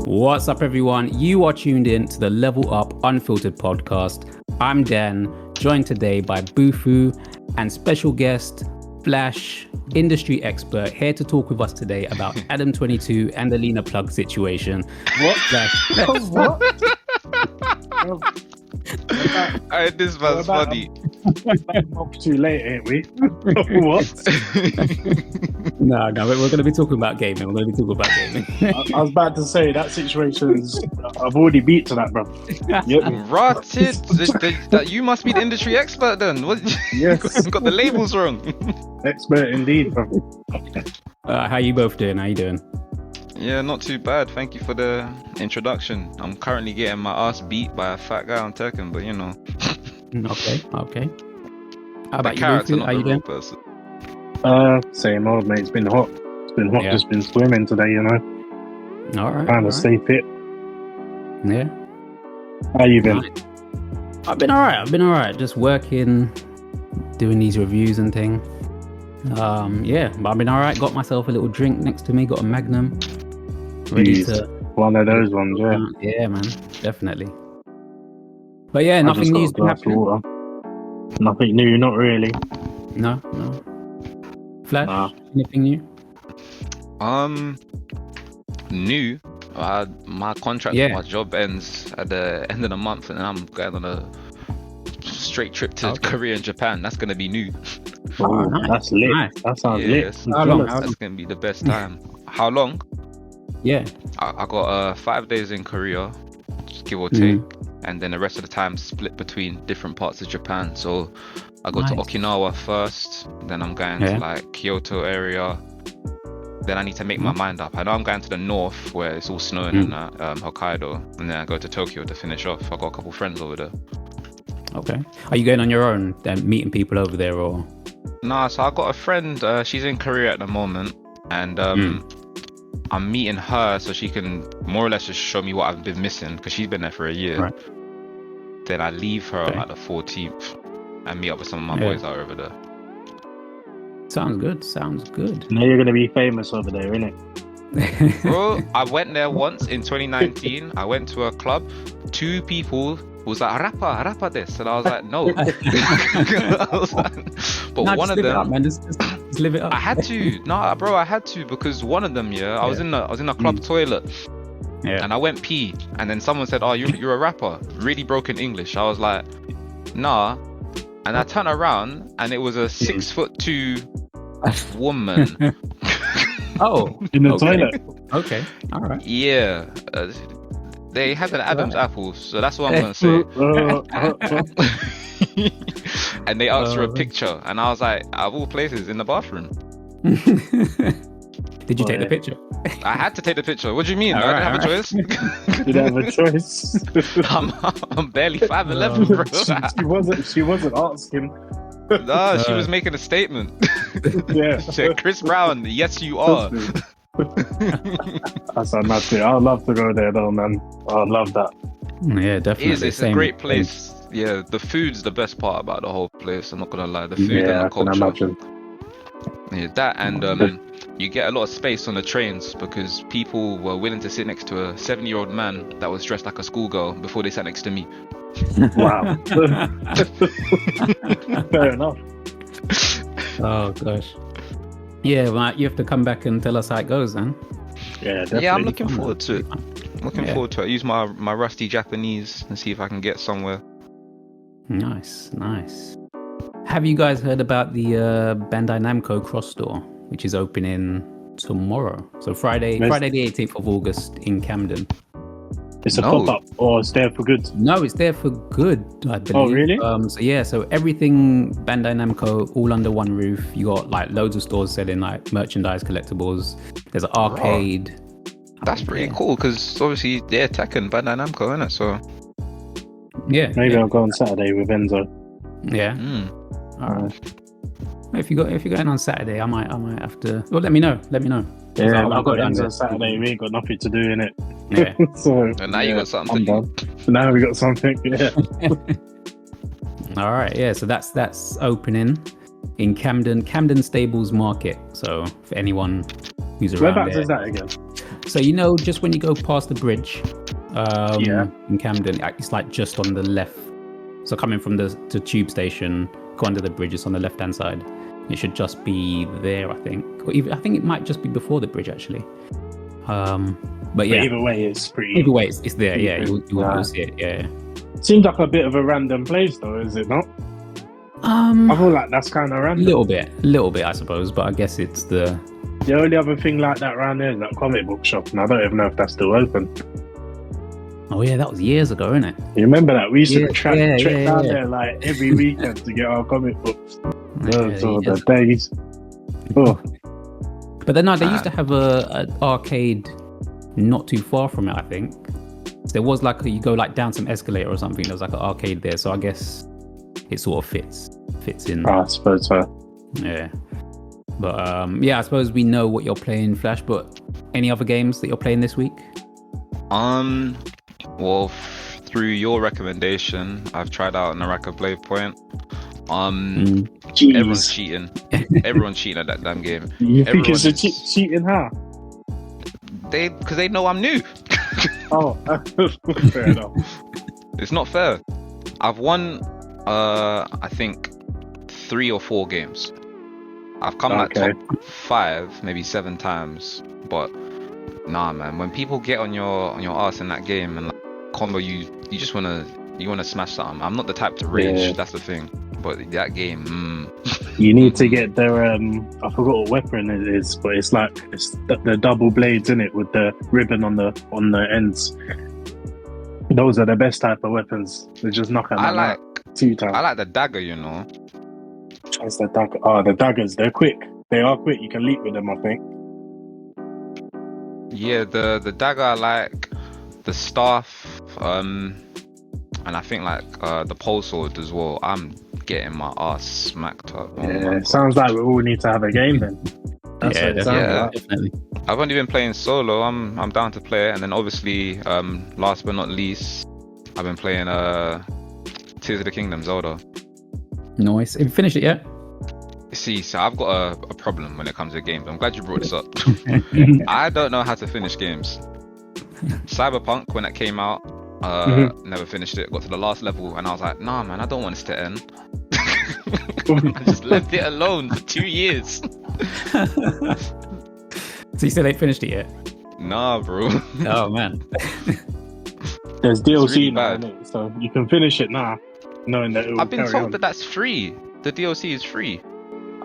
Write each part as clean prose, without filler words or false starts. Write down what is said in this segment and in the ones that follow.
What's up, everyone? You are tuned in to the Level Up Unfiltered podcast. I'm Dan, joined today by Bufu and special guest Flash, industry expert, here to talk with us today about Adam 22 and the Lena Plug situation. What? Flash. What? This was funny. Up too late, ain't we? What? No, we're going to be talking about gaming. I was about to say that situation's. I've already beat to that, bro. Yep. Rotted. You must be the industry expert then. What? Yes. Got the labels wrong. Expert indeed, bro. How you both doing? Yeah, not too bad. Thank you for the introduction. I'm currently getting my ass beat by a fat guy on Tekken, but you know. Okay. How about you, character, Bufu? not How the you real doing? person. Same old, mate. It's been hot. Yeah. Just been swimming today, you know. All right. Trying to stay fit. Yeah. How you been? I've been all right. Just working, doing these reviews and things. Yeah, but I've been all right. Got myself a little drink next to me. Got a Magnum. Ready Jeez. to. One of those ones, yeah. Yeah, man, definitely. But yeah, nothing new's been happening. Nothing new, not really. No. Flash, Nah. anything new? New. My contract for my job ends at the end of the month, and I'm going on a straight trip to Korea and Japan. That's gonna be new. Oh, nice. That's lit. Nice. That sounds Yes. lit. How long? That's gonna be the best time. How long? Yeah. I got 5 days in Korea, just give or take, and then the rest of the time split between different parts of Japan. So I go to Okinawa first, then I'm going to like Kyoto area. Then I need to make my mind up. I know I'm going to the north where it's all snowing in Hokkaido, and then I go to Tokyo to finish off. I got a couple friends over there. Okay. Are you going on your own? Then meeting people over there, or? Nah, so I got a friend. She's in Korea at the moment, and I'm meeting her so she can more or less just show me what I've been missing because she's been there for a year. Right. Then I leave her at the 14th and meet up with some of my boys out over there. Sounds good. Now you're gonna be famous over there, innit? Bro, I went there once in 2019. I went to a club. 2 people was like, rapper this. And I was like, no. But one of them... Just live it up. I had to. Nah, bro, I had to because one of them, I was in a club toilet. Yeah. And I went pee. And then someone said, oh, you're a rapper. Really broken English. I was like, nah. And I turned around and it was a 6'2" woman. Oh. In the toilet. Okay. All right. Yeah. They had an Adam's apple, so that's what I'm going to say. And they asked for a picture. And I was like, out of all places, in the bathroom. Did you take the picture? I had to take the picture. What do you mean? I didn't have a choice. You didn't have a choice. I'm barely 5'11", bro. She wasn't asking. No, she was making a statement. Yeah. She said, Chris Brown, yes you are. That's fantastic. I'd love to go there though, man. I'd love that. Yeah, definitely. It's a great place. Yeah, the food's the best part about the whole place. I'm not gonna lie. The food and the culture. Imagine. Yeah, that and you get a lot of space on the trains because people were willing to sit next to a 7-year-old man that was dressed like a schoolgirl before they sat next to me. Wow. Fair enough. Oh gosh. Yeah, well, you have to come back and tell us how it goes, then. Yeah, definitely. Yeah, I'm looking forward to it. Forward to it. I use my rusty Japanese and see if I can get somewhere. Nice. Have you guys heard about the Bandai Namco Cross Store, which is opening tomorrow? So Friday the 18th of August in Camden. It's a pop-up or it's there for good? No, it's there for good, I believe. Oh, really? So everything Bandai Namco all under one roof. You got like loads of stores selling like merchandise, collectibles. There's an arcade. That's pretty cool because obviously they're Tekken, Bandai Namco, innit? So yeah, maybe I'll go on Saturday with Enzo. Yeah. All right. If you're going on Saturday, I might have to. Well, let me know. Yeah, I've got Enzo on Saturday. We ain't got nothing to do in it. Yeah. So and now you got something. I'm done. Now we got something. Yeah. All right. Yeah. So that's opening in Camden Stables Market. So for anyone who's around Whereabouts there. is that again? So just when you go past the bridge, in Camden, it's like just on the left. So coming from the tube station, go under the bridge. It's on the left-hand side. It should just be there, I think. Or even, I think it might just be before the bridge, actually. But yeah. Either way, it's pretty. Either way, it's there. Yeah, you'll see it. Yeah. Seems like a bit of a random place, though, is it not? I feel like that's kind of random. Little bit, I suppose. But I guess it's the only other thing like that around there is that comic book shop, and I don't even know if that's still open. Oh yeah, that was years ago, isn't it? You remember that? We used to trek down there like every weekend to get our comic books. The days. Oh. But then they used to have an arcade not too far from it, I think. There was like you go like down some escalator or something. There was like an arcade there, so I guess it sort of fits in. I suppose so. Yeah. But I suppose we know what you're playing, Flash. But any other games that you're playing this week? Well, through your recommendation, I've tried out Naraka Blade Point. Everyone's cheating. Everyone's cheating at that damn game. You think it's cheating, huh? Because they know I'm new. Oh, fair enough. It's not fair. I've won, I think, 3 or 4 games. I've come like top 5, maybe 7 times. But nah, man. When people get on your ass in that game and like, combo you just wanna smash something. I'm not the type to rage. Yeah. That's the thing. But that game, You need to get their I forgot what weapon it is, but it's like the double blades in it with the ribbon on the ends. Those are the best type of weapons. They just knock them out 2 times. I like the dagger, It's the dagger. Oh, the daggers, they're quick. They are quick. You can leap with them, I think. Yeah, the dagger I like, the staff, and I think like the pole sword as well. I'm getting my ass smacked up. Sounds like we all need to have a game then. Definitely. I've only been playing solo. I'm down to play it, and then obviously, last but not least, I've been playing Tears of the Kingdom, Zelda. Nice. Have you finished it yet? See, so I've got a problem when it comes to games. I'm glad you brought this up. I don't know how to finish games. Cyberpunk, when it came out, never finished it. Got to the last level, and I was like, nah, man, I don't want this to end. I just left it alone for 2 years. So you still ain't finished it yet? Nah, bro. Oh man. There's DLC really now, bad. innit? So you can finish it now, knowing that it will I've been carry told on. that that's free. The DLC is free.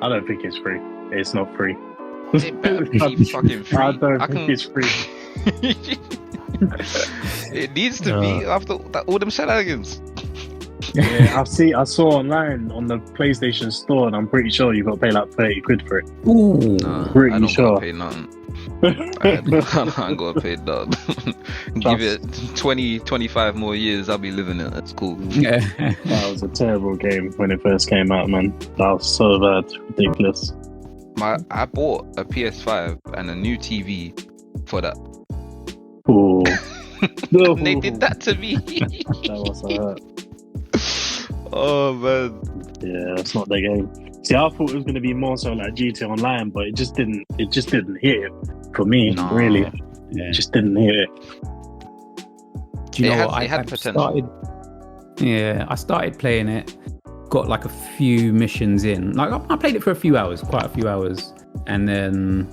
I don't think it's free. It's not free. It better be fucking free. I don't think it's free. It needs to be after all them shenanigans. Yeah, I saw online on the PlayStation Store, and I'm pretty sure you got to pay like 30 quid for it. Ooh, pretty I don't sure. gotta pay nothing. I ain't gonna pay nothing. Give it 20-25 more years, I'll be living it. That's cool. Yeah. That was a terrible game when it first came out, man. That was so bad, ridiculous. I bought a PS5 and a new TV for that. Ooh. And they did that to me. That was hurt. Oh man. Yeah, that's not the game. See, I thought it was going to be more so like GTA Online, but it just didn't hit it for me, really. Yeah. It just didn't hit it. Do you know what? It had potential. I started playing it, got like a few missions in. Like I played it for quite a few hours, and then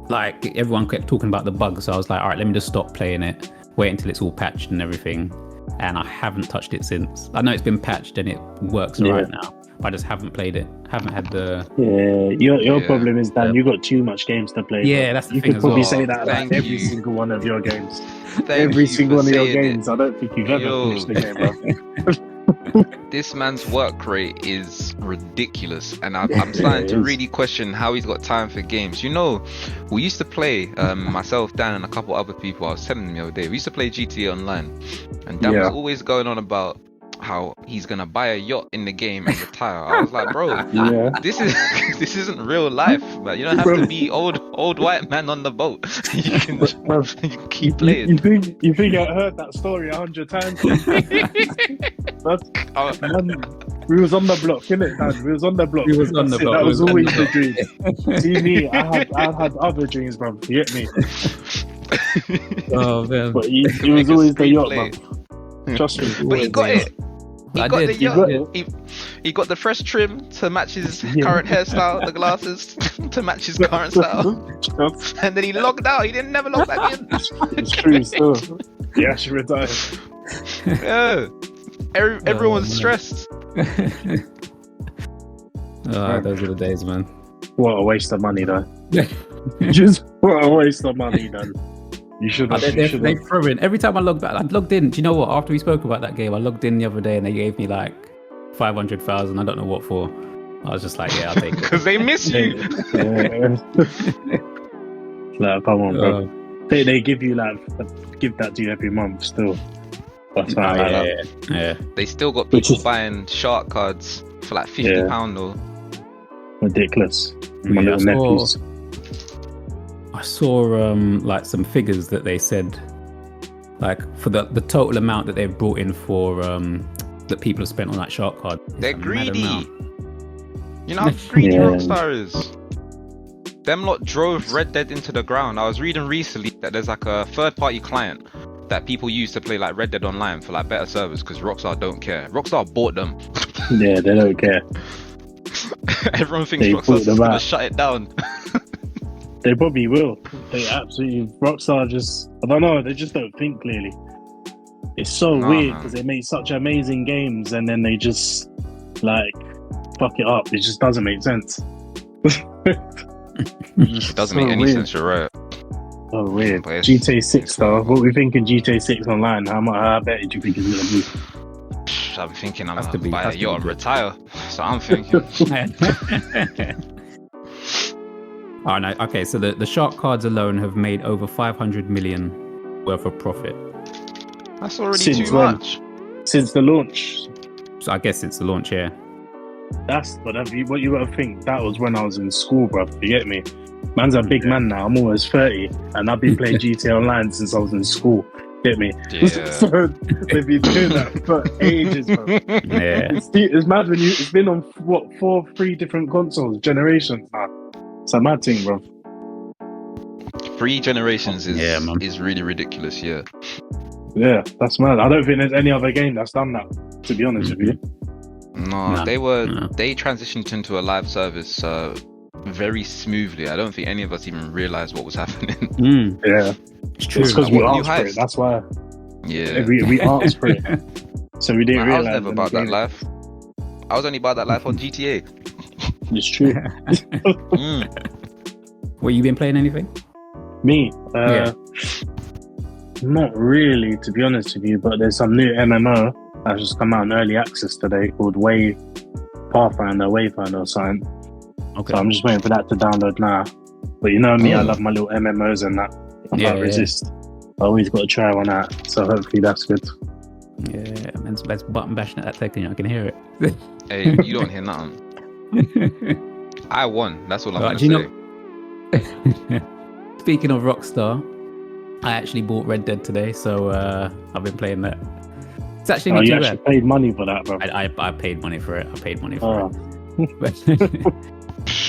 like everyone kept talking about the bugs, so I was like, all right, let me just stop playing it, wait until it's all patched and everything. And I haven't touched it since. I know it's been patched and it works right now, but I just haven't played it. Haven't had the... Yeah, your problem is that you got too much games to play. Yeah, that's the you thing could as probably well. say that about every single one of your games. Every single one of your games. I don't think you've ever finished the game, bro. This man's work rate is ridiculous, and I'm starting to really question how he's got time for games. We used to play, myself, Dan, and a couple other people. I was telling them the other day, we used to play GTA Online, and Dan was always going on about how he's gonna buy a yacht in the game and retire. I was like, bro, this isn't real life, but you don't have to be old white man on the boat. You can keep playing. You think I heard that story 100 times? We was on the block, innit, Dan? We was on the block. We was on the block. That was We was on always the the dream. See me, I had other dreams, bro. You get me? Oh man. But it was always the yacht, bro. Trust me. But he got it. He got the got yacht. He got the fresh trim to match his current hairstyle, the glasses to match his current style. And then he logged out. He didn't never log back in. It's true, still. He actually retired. Yeah. Everyone's stressed. Those are the days, man. What a waste of money, though. Just what a waste of money, Dan. You should have. They throw in every time I log back. I logged in. Do you know what? After we spoke about that game, I logged in the other day and they gave me like 500,000. I don't know what for. I was just like, yeah, I'll take it because they miss you. Like, come on, bro. They give you give that to you every month still. That's yeah. They still got people buying shark cards for like £50 though. Ridiculous. My little nephews. I saw like some figures that they said, like for the total amount that they've brought in for that people have spent on that shark card. They're greedy. You know how greedy Rockstar is. Them lot drove Red Dead into the ground. I was reading recently that there's like a third-party client that people use to play like Red Dead Online for like better servers because Rockstar don't care. Rockstar bought them. Yeah, they don't care. Everyone thinks Rockstar's gonna shut it down. They probably will. They absolutely. Rockstar just, I don't know, they just don't think clearly. It's so weird because they make such amazing games and then they just like fuck it up. It just doesn't make sense. It doesn't make any sense, you're right. Oh, weird. GTA 6 though. What we thinking GTA 6 online? How better do you think it's gonna be? I'm thinking I'm gonna buy a yacht and retire. So I'm thinking. Oh no. Okay, so the shark cards alone have made over 500 million worth of profit. That's already too much. Since the launch. So I guess it's the launch, yeah. What you gotta think, that was when I was in school, bro. You get me? Man's a big man now. I'm almost 30 and I've been playing GTA Online since I was in school. Get me? Yeah. So they've been doing that for ages, bro. Yeah. It's mad when it's been on three different consoles, generations now. It's a mad thing, bro. 3 generations is really ridiculous, yeah. Yeah, that's mad. I don't think there's any other game that's done that, to be honest with you. No, they transitioned into a live service very smoothly. I don't think any of us even realized what was happening. Yeah, it's true. It's because we asked for it. That's why. Yeah, we asked for it, so we didn't realize. I was never about that life. I was only about that life on GTA. It's true. Well, you been playing anything? Me? Not really, to be honest with you. But there's some new MMO that's just come out in early access today called Wayfinder or something. Okay. So I'm just waiting for that to download now. But you know me, I love my little MMOs and that. I can't resist. I always got to try one out. So hopefully that's good. Yeah, let's button bashing at that tech. I can hear it. Hey, you don't hear nothing. I won. That's all I'm gonna say. Speaking of Rockstar, I actually bought Red Dead today, so I've been playing that. It's actually not too bad. You actually paid money for that, bro? I paid money for it.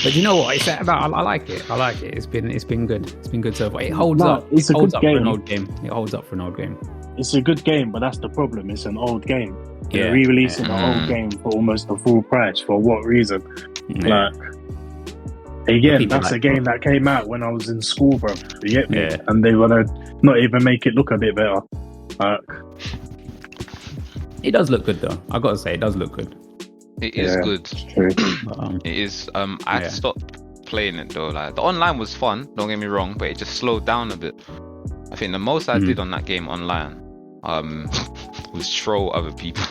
But you know what? It's about. I like it. It's been good. It's been good so far. It holds up. It's a good game. For an old game. It holds up for an old game. It's a good game, but that's the problem. It's an old game. They're re-releasing an old game for almost the full price. For what reason? Yeah. Like, again, that's a game that came out when I was in school, bro. You get me? Yeah. And they wanna not even make it look a bit better. It does look good, though. I gotta say, it does look good. It is good. True. It is. I stopped playing it though. Like the online was fun. Don't get me wrong, but it just slowed down a bit. I think the most I did on that game online was troll other people.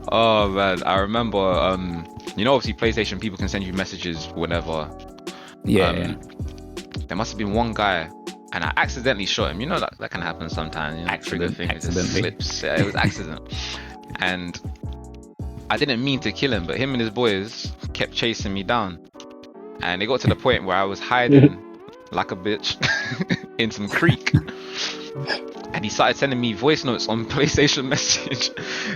Oh man, I remember. Obviously PlayStation people can send you messages whenever. Yeah. There must have been one guy, and I accidentally shot him. You know that can happen sometimes. Trigger thing just slips. Yeah, it was accident. And I didn't mean to kill him, but him and his boys kept chasing me down. And it got to the point where I was hiding like a bitch in some creek. And and he started sending me voice notes on PlayStation Message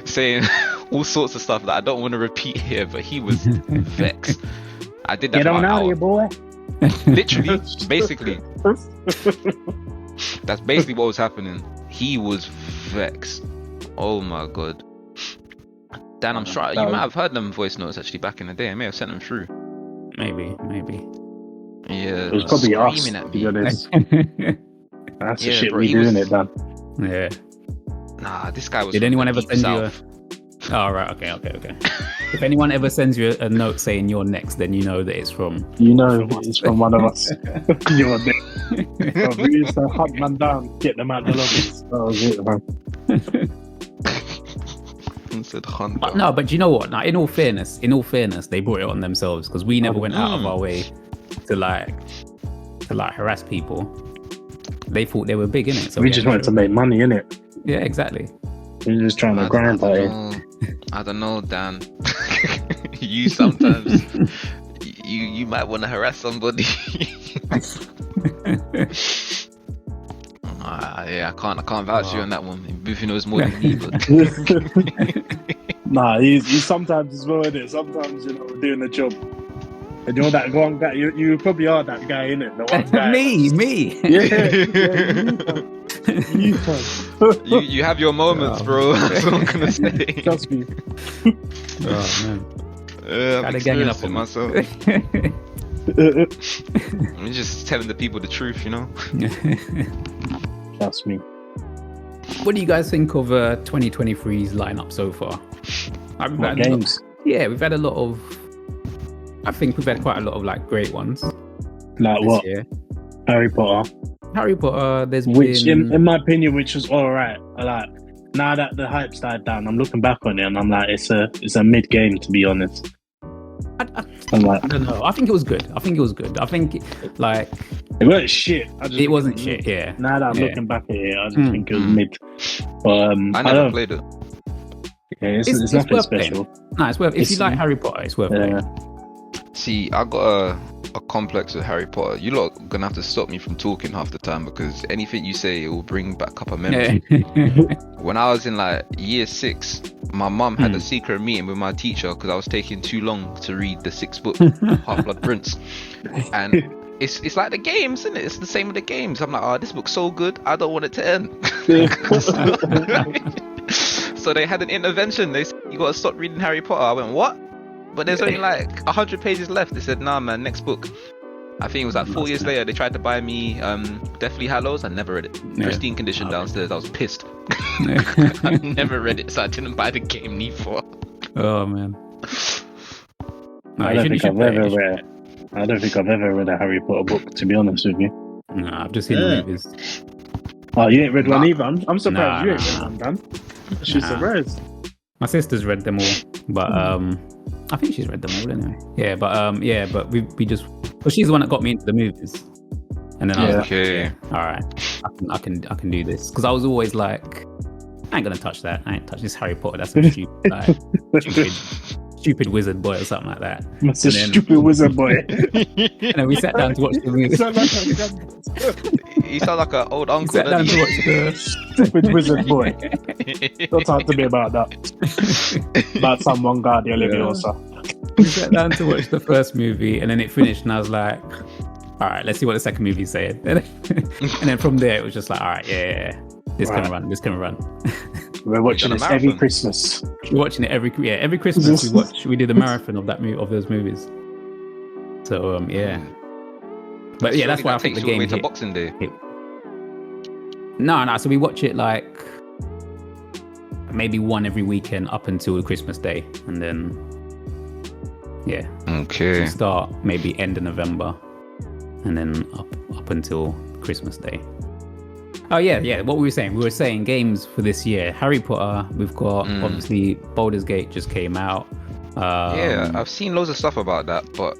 saying all sorts of stuff that I don't want to repeat here, but he was vexed. I did that Get for on an out hour. here, boy. Literally, basically. That's basically what was happening. He was vexed. Oh my god. Dan, I'm sure you might have heard them voice notes actually back in the day. I may have sent them through. Maybe. Yeah, It was probably us, screaming to at be me. honest. That's the Yeah, shit bro, we he doing was- it, Dan. Yeah. Nah, this guy was. Did from anyone the ever deep send south. you Oh, right. Okay. If anyone ever sends you a note saying you're next, then you know that it's from... You know it's from one of us. You're there. So we used to hunt man down, get them out the lobbies. That was it, man. Said Hunter. But no, but you know what? Now, in all fairness, they brought it on themselves because we never went out of our way to harass people. They thought they were big, innit? So We just wanted to make money, innit? Yeah, exactly. We were just trying to grind at it. I don't know, Dan. You sometimes you might want to harass somebody. Yeah, I can't vouch for you on that one. Boofy knows more than me, but Nah, he's sometimes as well, innit? Sometimes, we're doing the job. And you're that one guy, you probably are that guy, innit? The one guy. Me. Yeah, you have your moments, bro. That's what I'm gonna say. Trust me. Oh, man. I'm Kinda ganging up experiencing on myself. I'm just telling the people the truth, Trust me. What do you guys think of 2023's lineup so far? What games? We've had a lot of... I think we've had quite a lot of great ones. Like this what? year. Harry Potter. There's Which, been... in my opinion, which was alright. Like, now that the hype's died down, I'm looking back on it and I'm like, it's a mid game, to be honest. I'm like, I don't know. I think it was good. I think, it wasn't shit. it wasn't shit, yeah. Now that I'm looking back at it, I just think it was mid. But I never played it. Yeah, it's nothing worth special. Playing. No, it's worth. If you like Harry Potter, it's worth playing. See, I got a complex with Harry Potter. You lot are gonna have to stop me from talking half the time because anything you say it will bring back up a memory. When I was in year 6, my mum had a secret meeting with my teacher because I was taking too long to read the 6th book, Half-Blood Prince, and it's like the games, isn't it? It's the same with the games. I'm like, oh, this book's so good, I don't want it to end. So they had an intervention. They said, you gotta stop reading Harry Potter. I went, what? But there's only 100 pages left. They said, nah, man, next book. I think it was 4 years later. They tried to buy me Deathly Hallows. I never read it. Pristine condition downstairs. I was pissed. I never read it, so I didn't buy the game neither. Oh man. I don't think I've ever read a Harry Potter book, to be honest with you. No, I've just seen the movies. Oh, you ain't read one either? I'm surprised you ain't read one, Dan. She's surprised. My sister's read them all, but I think she's read them all anyway. Yeah, but we just... Well, she's the one that got me into the movies. And then I was like, okay, all right, I can do this. Because I was always like, I ain't gonna touch that. I ain't touch this Harry Potter. That's some stupid wizard boy or something like that. That's a stupid wizard boy. And then we sat down to watch the movie. You sound like an old uncle. Sat down to watch the stupid wizard boy. Don't talk to me about that. About some one guy, the Leviosa. We sat down to watch the first movie, and then it finished, and I was like, all right, let's see what the second movie's saying. And then from there, it was just like, all right, yeah. This can run. We're watching this every Christmas. We're watching it every Christmas. We did a marathon of those movies. So but yeah, that's why I think the game to Boxing Day. No. So we watch it maybe one every weekend up until Christmas Day, and then okay. we start maybe end of November, and then up until Christmas Day. Oh yeah. What we were saying games for this year. Harry Potter. We've got obviously Baldur's Gate just came out. I've seen loads of stuff about that, but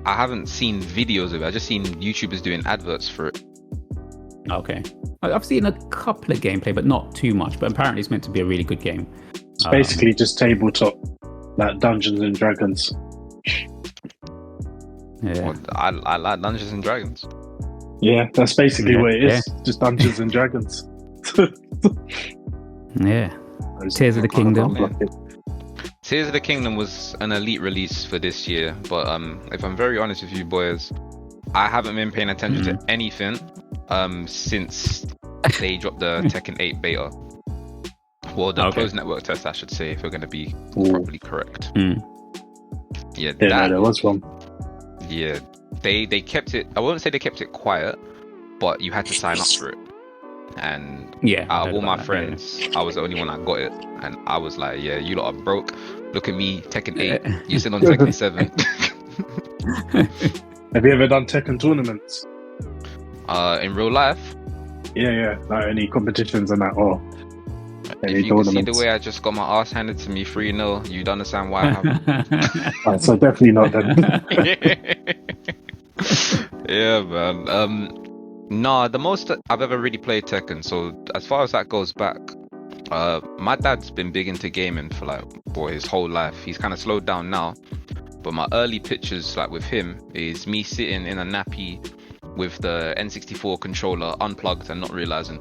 I haven't seen videos of it. I've just seen YouTubers doing adverts for it. Okay, I've seen a couple of gameplay, but not too much. But apparently, it's meant to be a really good game. It's basically just tabletop, like Dungeons and Dragons. Yeah, Well, I like Dungeons and Dragons. Yeah, that's basically what it is. Just Dungeons and Dragons. Yeah. Tears of the Kingdom. Tears of the Kingdom was an elite release for this year, but if I'm very honest with you boys, I haven't been paying attention to anything since they dropped the Tekken 8 beta. Well, the closed network test, I should say, if we're going to be properly correct. Yeah, there was one. Yeah, they kept it. I won't say they kept it quiet, but you had to sign up for it. And out of all my friends, I was the only one that got it, and I was like, "Yeah, you lot are broke. Look at me, Tekken 8. You sit on Tekken 7." Have you ever done Tekken tournaments? In real life? Yeah, like any competitions and that, or if you can see the way I just got my ass handed to me 3-0, you'd understand why I haven't. So definitely not then. Yeah, man. Nah, the most I've ever really played Tekken. So as far as that goes back, my dad's been big into gaming for his whole life. He's kind of slowed down now, but my early pictures with him is me sitting in a nappy with the N64 controller unplugged and not realizing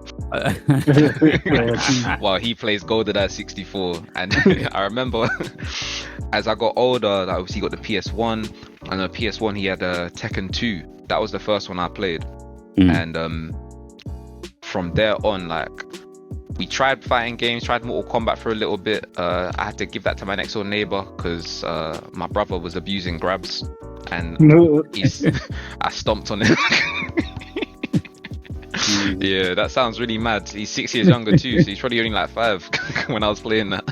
while he plays GoldenEye 64. And I remember as I got older, obviously he got the PS1, and the PS1 he had Tekken 2. That was the first one I played. And from there on, we tried fighting games, tried Mortal Kombat for a little bit. I had to give that to my next door neighbor because my brother was abusing grabs, and I stomped on him. Yeah, that sounds really mad. He's 6 years younger too, so he's probably only 5 when I was playing that.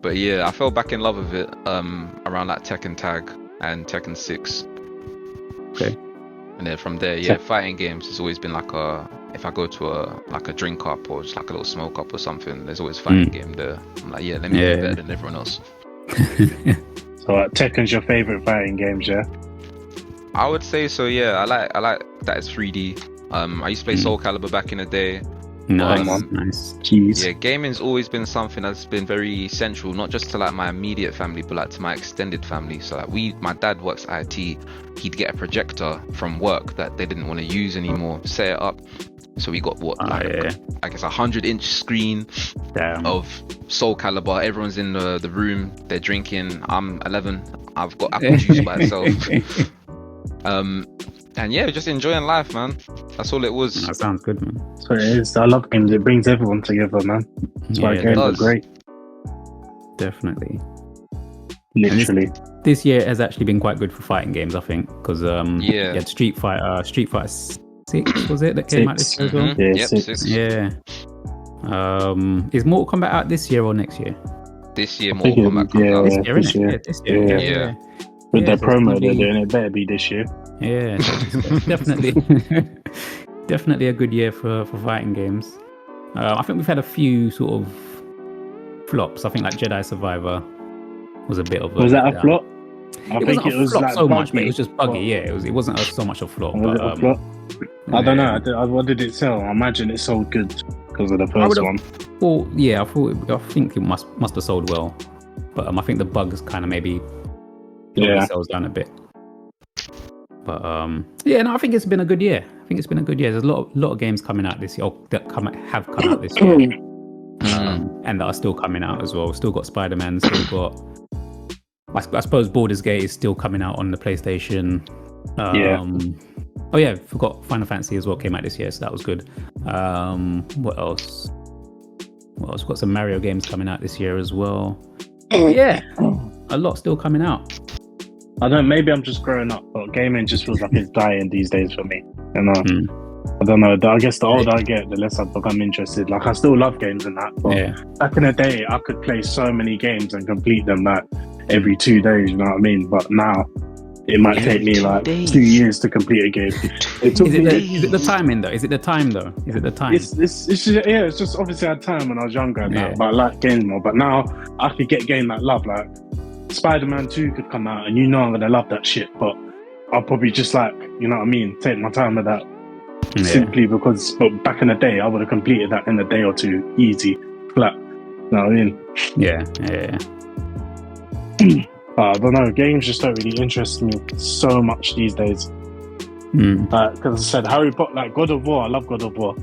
But yeah, I fell back in love with it around Tekken Tag and Tekken 6. Okay. And then from there, fighting games has always been if I go to a drink up or just a little smoke up or something, there's always a fighting game there. I'm like, let me be better than everyone else. So Tekken's your favorite fighting games, yeah? I would say so, yeah. I like that it's 3D. I used to play Soul Calibur back in the day. Nice. Jeez. Yeah, gaming's always been something that's been very central, not just to my immediate family, but to my extended family. So my dad works IT. He'd get a projector from work that they didn't want to use anymore, set it up. So we got I guess 100-inch screen of Soul Calibur. Everyone's in the room. They're drinking. I'm 11. I've got apple juice by itself. And yeah, just enjoying life, man. That's all it was. That sounds good, man. So it is. I love games. It brings everyone together, man. That's why games are great. Literally. This year has actually been quite good for fighting games, I think, because you had Street Fighter 6, was it, that came out this year as well? Yeah, 6. Yeah. Is Mortal Kombat out this year or next year? This year, Mortal Kombat comes out. This year, isn't it? This year. Yeah. With their promo they're doing, it better be this year. Yeah, definitely. Definitely a good year for fighting games. I think we've had a few sort of flops. I think Jedi Survivor was a bit of a... Was that a flop? I think it was flop so much, but it was just buggy. Yeah, it wasn't so much a flop. Was it a flop? I don't know. What did it sell? I imagine it sold good because of the first one. Well, yeah, I think it must have sold well, but I think the bugs kind of maybe sells down a bit. But I think it's been a good year. There's a lot of games coming out this year, or that have come out this year, and that are still coming out as well. Still got Spider-Man. Still got. I suppose Baldur's Gate is still coming out on the PlayStation. Oh yeah, forgot Final Fantasy as well came out this year, so that was good. What else? We've got some Mario games coming out this year as well. Yeah, a lot still coming out. I don't know, maybe I'm just growing up, but gaming just feels like it's dying these days for me. I don't know. I guess the older I get, the less I become interested. I still love games and that, but back in the day, I could play so many games and complete them every 2 days, you know what I mean? But now, it might take me 2 years to complete a game. Is it the timing though? Is it the time? It's just obviously I had time when I was younger and that, but I like games more. But now, I could get games that I love, Spider-Man 2 could come out and I'm gonna love that shit, but I'll probably just you know what I mean, take my time with that. Simply because back in the day I would have completed that in a day or two, easy, flat. You know what I mean? Yeah. I don't know, games just don't really interest me so much these days. Because I said Harry Potter, God of War, I love God of War.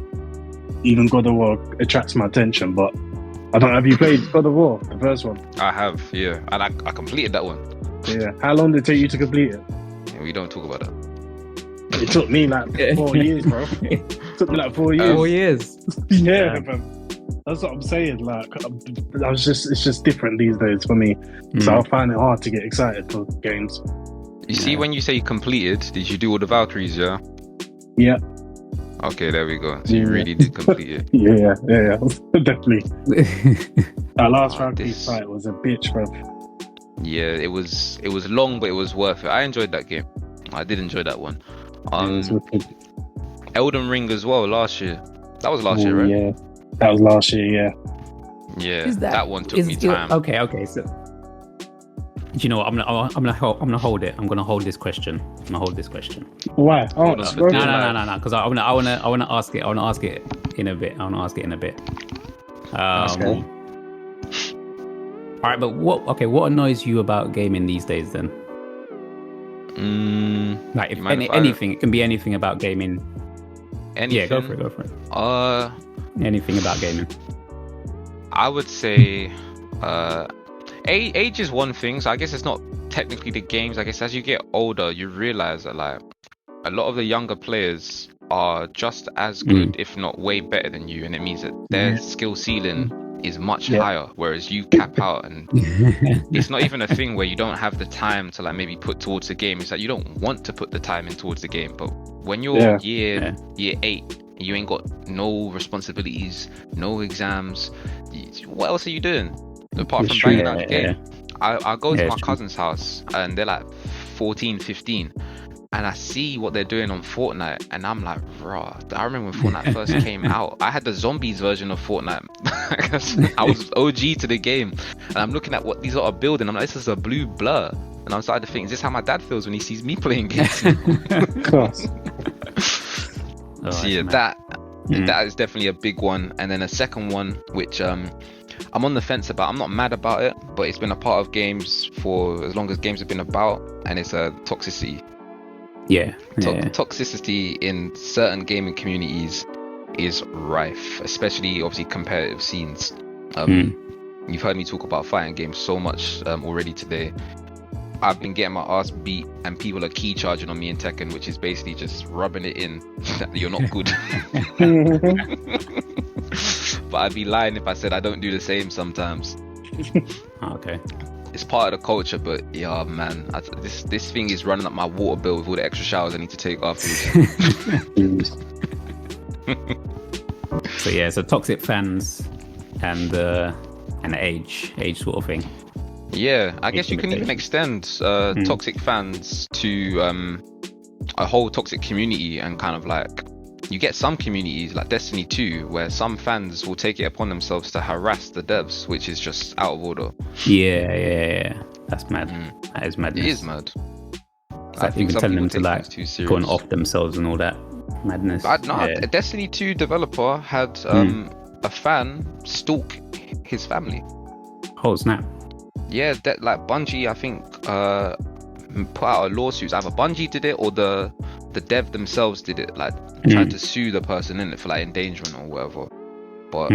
even God of War attracts my attention. But I don't. Have you played God of War, the first one? I have, yeah, and I completed that one. Yeah. How long did it take you to complete it? Yeah, we don't talk about that. It took me like 4 years, bro. It took me like 4 years. 4 years. Yeah, bro. That's what I'm saying. Like, it's just different these days for me. So I find it hard to get excited for games. You see, when you say completed, did you do all the Valkyries? Yeah. Yeah. Okay, there we go. So you really did complete it. Yeah, definitely. That last Valkyrie fight was a bitch, bro. Yeah, it was long, but it was worth it. I enjoyed that game. I did enjoy that one. Elden Ring as well last year. That was last year, right? Yeah, that was last year. Yeah. Yeah, that one took me time. Okay. So, do you know what? I'm gonna hold it. I'm gonna hold this question. Why? Oh, No. Because I wanna ask it. I wanna ask it in a bit. Okay. All right, but what annoys you about gaming these days then? Like if anything, it can be anything about gaming. Anything? Yeah, go for it. Anything about gaming. I would say age is one thing, so I guess it's not technically the games. I guess as you get older, you realize that like a lot of the younger players are just as good, if not way better than you, and it means that their skill ceiling is much higher, whereas you cap out, and it's not even a thing where you don't have the time to like maybe put towards the game. It's like you don't want to put the time in towards the game, but when you're year 8, you ain't got no responsibilities, no exams, what else are you doing apart from banging out the game? I go to my cousin's house and they're like 14, 15, and I see what they're doing on Fortnite, and I'm like, raw. I remember when Fortnite first came out, I had the zombies version of Fortnite. I was OG to the game, and I'm looking at what these are building. I'm like, this is a blue blur, and I'm starting to think, is this how my dad feels when he sees me playing games? So yeah, that is definitely a big one. And then a second one, which I'm on the fence about. I'm not mad about it, but it's been a part of games for as long as games have been about, and it's toxicity. Toxicity in certain gaming communities is rife, especially obviously competitive scenes. You've heard me talk about fighting games so much already today. I've been getting my ass beat, and people are key charging on me in Tekken, which is basically just rubbing it in that you're not good. But I'd be lying if I said I don't do the same sometimes. Okay. It's part of the culture, but yeah, man, this thing is running up my water bill with all the extra showers I need to take afterwards. So toxic fans and the age sort of thing. Yeah, I guess you can even extend toxic fans to a whole toxic community, and kind of like you get some communities like Destiny 2 where some fans will take it upon themselves to harass the devs, which is just out of order. Yeah. That's mad. That is madness. It is mad. I think even telling them to like go and off themselves and all that madness. A Destiny 2 developer had a fan stalk his family. Oh snap. Yeah, like Bungie, I think put out a lawsuit. Either Bungie did it or the dev themselves did it, like tried to sue the person in it for like endangerment or whatever. But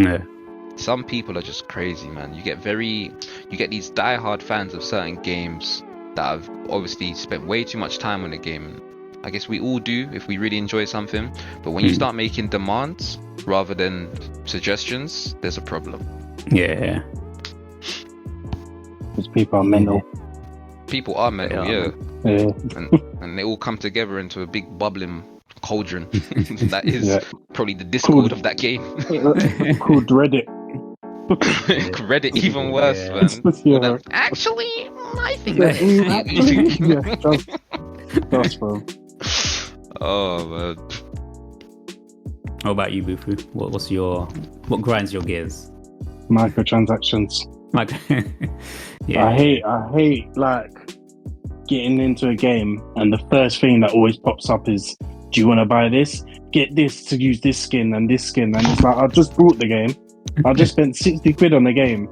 some people are just crazy, man. You get these diehard fans of certain games that have obviously spent way too much time on the game. I guess we all do if we really enjoy something, but when you start making demands rather than suggestions, there's a problem. Yeah. Because people are mental. People are mental, yeah. And they all come together into a big bubbling cauldron. That is probably the Discord of that game. Called Reddit. Reddit, even worse, man. Actually, I think that. That's bro. Oh man. How about you, Bufu? What grinds your gears? Microtransactions. I hate like getting into a game and the first thing that always pops up is, do you want to buy this? Get this to use this skin and this skin, and it's like, I just bought the game. I just spent 60 quid on the game,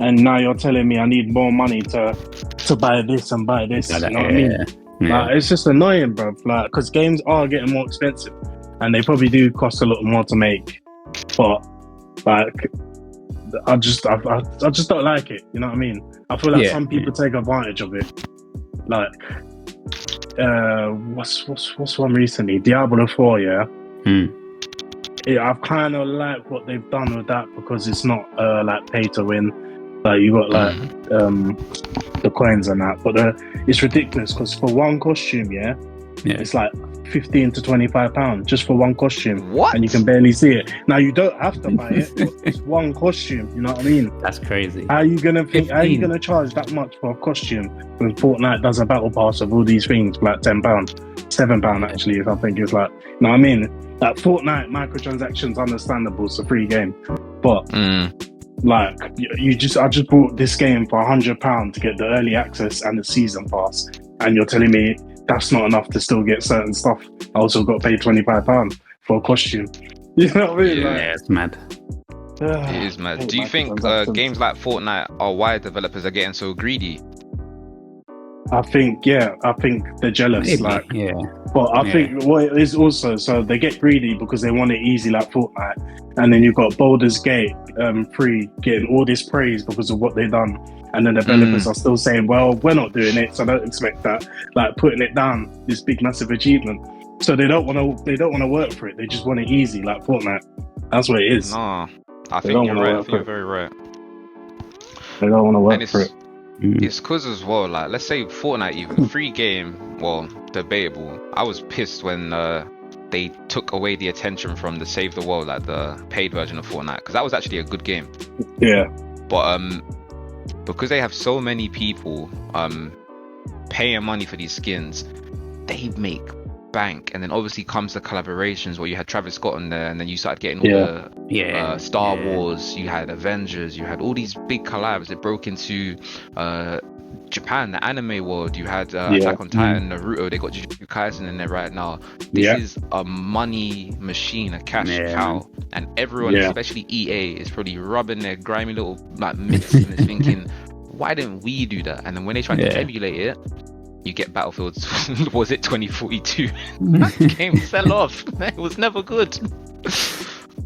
and now you're telling me I need more money to buy this and buy this. You know what I mean? Yeah. Like, it's just annoying, bro. Like, because games are getting more expensive, and they probably do cost a lot more to make. but like I just don't like it. You know what I mean? I feel like some people take advantage of it. Like, what's one recently? Diablo 4, yeah. I've kind of liked what they've done with that because it's not like pay to win. Like you got like the coins and that, but it's ridiculous because for one costume, it's like £15 to £25 just for one costume. What? And you can barely see it. Now you don't have to buy it. But it's one costume. You know what I mean? That's crazy. How are you gonna charge that much for a costume when Fortnite does a battle pass of all these things for like £10, £7 actually? If I think it's like, you know what I mean? Like Fortnite microtransactions, understandable. It's a free game, but like I just bought this game for £100 to get the early access and the season pass, and you're telling me that's not enough to still get certain stuff. I also got paid £25 for a costume. You know what I mean? Yeah, it's mad. It is mad. Do you think games like Fortnite are why developers are getting so greedy? I think they're jealous. Maybe, But I think what it is also, so they get greedy because they want it easy like Fortnite, and then you've got Baldur's Gate 3 getting all this praise because of what they've done, and then the developers are still saying, well, we're not doing it, so don't expect that, like putting it down, this big massive achievement. So they don't want to work for it. They just want it easy like Fortnite. That's what it is. No, I think you're right. I think you're very right. They don't want to work for it. It's because as well, like let's say Fortnite, even free game, well, debatable. I was pissed when they took away the attention from the Save the World, like the paid version of Fortnite, because that was actually a good game. Yeah. But because they have so many people paying money for these skins, they make bank. And then obviously comes the collaborations where you had Travis Scott on there, and then you started getting all the Star Wars, you had Avengers, you had all these big collabs. It broke into Japan, the anime world. You had Attack on Titan, Naruto. They got Jujutsu Kaisen in there right now. This is a money machine, a cash cow, and everyone, especially EA, is probably rubbing their grimy little like mitts and is thinking, why didn't we do that? And then when they try to emulate it, you get Battlefield, was it 2042? That game fell off. It was never good.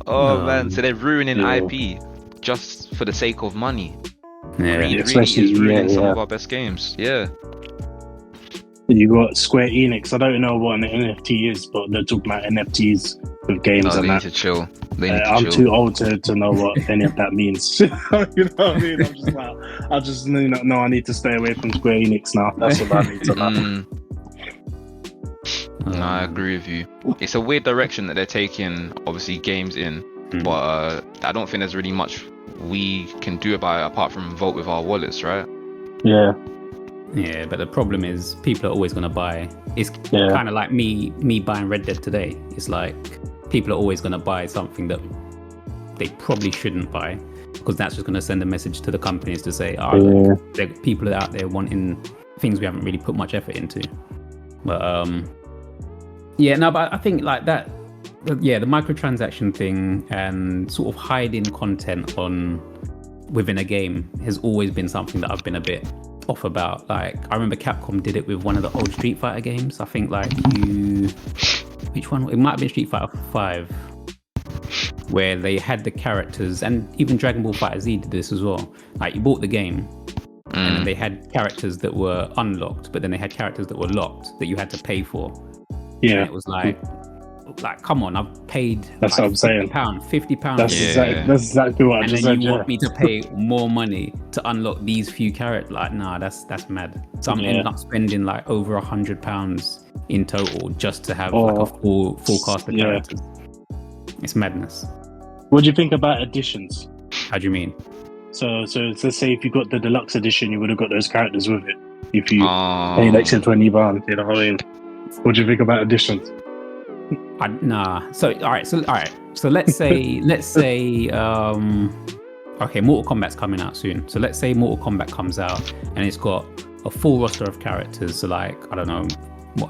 Man, so they're ruining IP just for the sake of money. It really is ruining some of our best games. You got Square Enix. I don't know what an NFT is, but they're talking about NFTs with games and they that. Need to chill. I'm too old to know what any of that means. You know what I mean? I'm just like, I just know I need to stay away from Square Enix now. That's what I need to know. No, I agree with you. It's a weird direction that they're taking, obviously, games in, but I don't think there's really much we can do about it apart from vote with our wallets, right? Yeah, but the problem is people are always going to buy. It's kind of like me buying Red Dead today. It's like people are always going to buy something that they probably shouldn't buy, because that's just going to send a message to the companies to say, there people are out there wanting things we haven't really put much effort into. But but I think like that, the microtransaction thing and sort of hiding content within a game has always been something that I've been a bit off about. Like I remember Capcom did it with one of the old Street Fighter games. I think which one? It might have been Street Fighter 5, where they had the characters, and even Dragon Ball FighterZ did this as well. Like you bought the game, and then they had characters that were unlocked, but then they had characters that were locked that you had to pay for. Yeah, and it was like come on, I've paid. That's what I'm saying. £50. That's exactly what I just said. And then you want me to pay more money to unlock these few characters? Like, nah, that's mad. So I'm ending up spending like over £100 in total just to have like a full cast of characters. It's madness. What do you think about editions? How do you mean? So let's say if you got the deluxe edition, you would have got those characters with it. If you paid extra £20, you know what I mean? What do you think about editions? So all right. So let's say okay, Mortal Kombat's coming out soon. So let's say Mortal Kombat comes out and it's got a full roster of characters. So like, I don't know,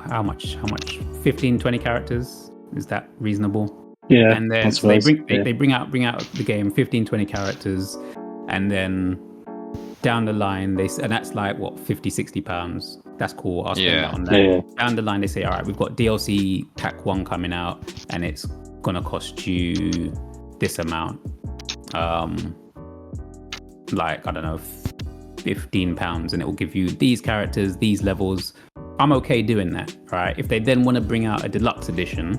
how much? 15, 20 characters? Is that reasonable? Yeah. And then so they bring out the game 15, 20 characters, and then down the line and that's like what, £50-60. That's cool. I'll spend that on that. Yeah. Down the line they say, all right, we've got DLC Pack 1 coming out and it's gonna cost you this amount, like, I don't know, £15, and it will give you these characters, these levels. I'm okay doing that, right? If they then want to bring out a deluxe edition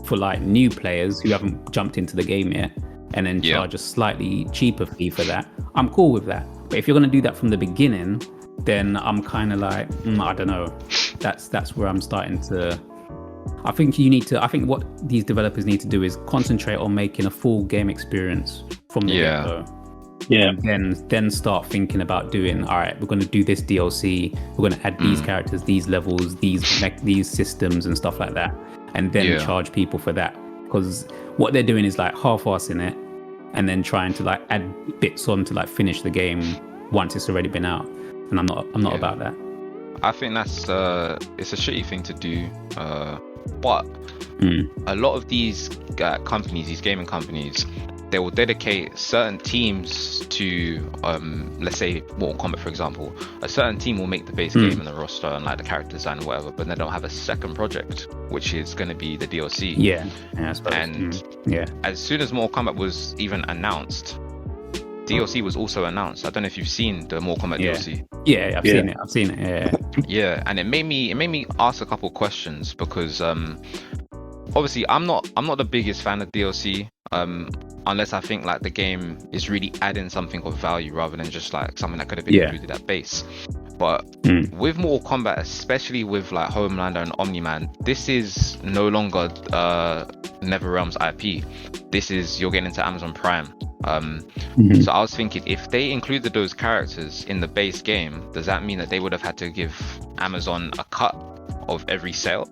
for like new players who haven't jumped into the game yet, and then charge a slightly cheaper fee for that, I'm cool with that. But if you're going to do that from the beginning, then I'm kind of like, I don't know. That's where I'm starting to. I think what these developers need to do is concentrate on making a full game experience from the get-go. Yeah. And then start thinking about doing, all right, we're going to do this DLC, we're going to add these characters, these levels, these systems and stuff like that, and then charge people for that. Because what they're doing is like half-assing it and then trying to like add bits on to like finish the game once it's already been out. And I'm not about that. I think that's it's a shitty thing to do. But a lot of these companies, these gaming companies, they will dedicate certain teams to, let's say Mortal Kombat, for example. A certain team will make the base game and the roster and like the character design and whatever, but they don't have a second project, which is going to be the DLC. Yeah, I suppose. And as soon as Mortal Kombat was even announced, DLC was also announced. I don't know if you've seen the Mortal Kombat DLC. Yeah, I've seen it. Yeah. Yeah, and it made me ask a couple questions because obviously I'm not the biggest fan of DLC. Unless I think like the game is really adding something of value rather than just like something that could have been included at base. But with Mortal Kombat, especially with like Homelander and Omni-Man, this is no longer NetherRealm's IP. This is, you're getting into Amazon Prime. So I was thinking, if they included those characters in the base game, does that mean that they would have had to give Amazon a cut of every sale?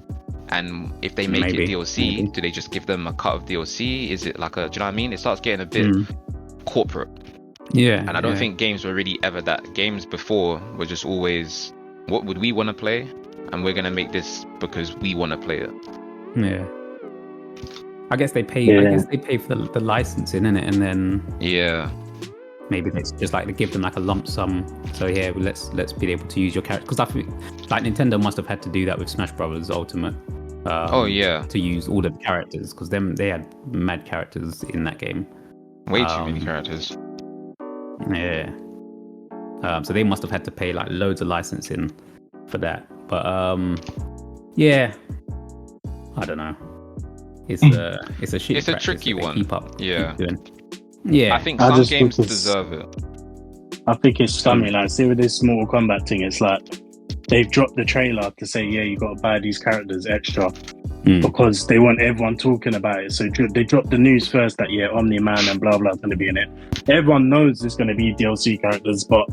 And if they make it DLC, do they just give them a cut of DLC? Is it like do you know what I mean? It starts getting a bit corporate. Yeah. And I don't think games were really ever that. Games before were just always, what would we want to play? And we're going to make this because we want to play it. Yeah. I guess they pay. I guess they pay for the licensing, innit? And then maybe it's just like they give them like a lump sum. So let's be able to use your character. Because I think like Nintendo must have had to do that with Smash Brothers Ultimate. To use all the characters, because they had mad characters in that game. Way too many characters. Yeah. So they must have had to pay like loads of licensing for that. But I don't know. It's a shit. It's a tricky one. Keep doing. I think some games deserve it. I think it's scummy. Like, see with this Mortal Kombat thing, it's like they've dropped the trailer to say, you got to buy these characters extra because they want everyone talking about it. So they dropped the news first that Omni-Man and blah blah is going to be in it. Everyone knows there's going to be DLC characters, but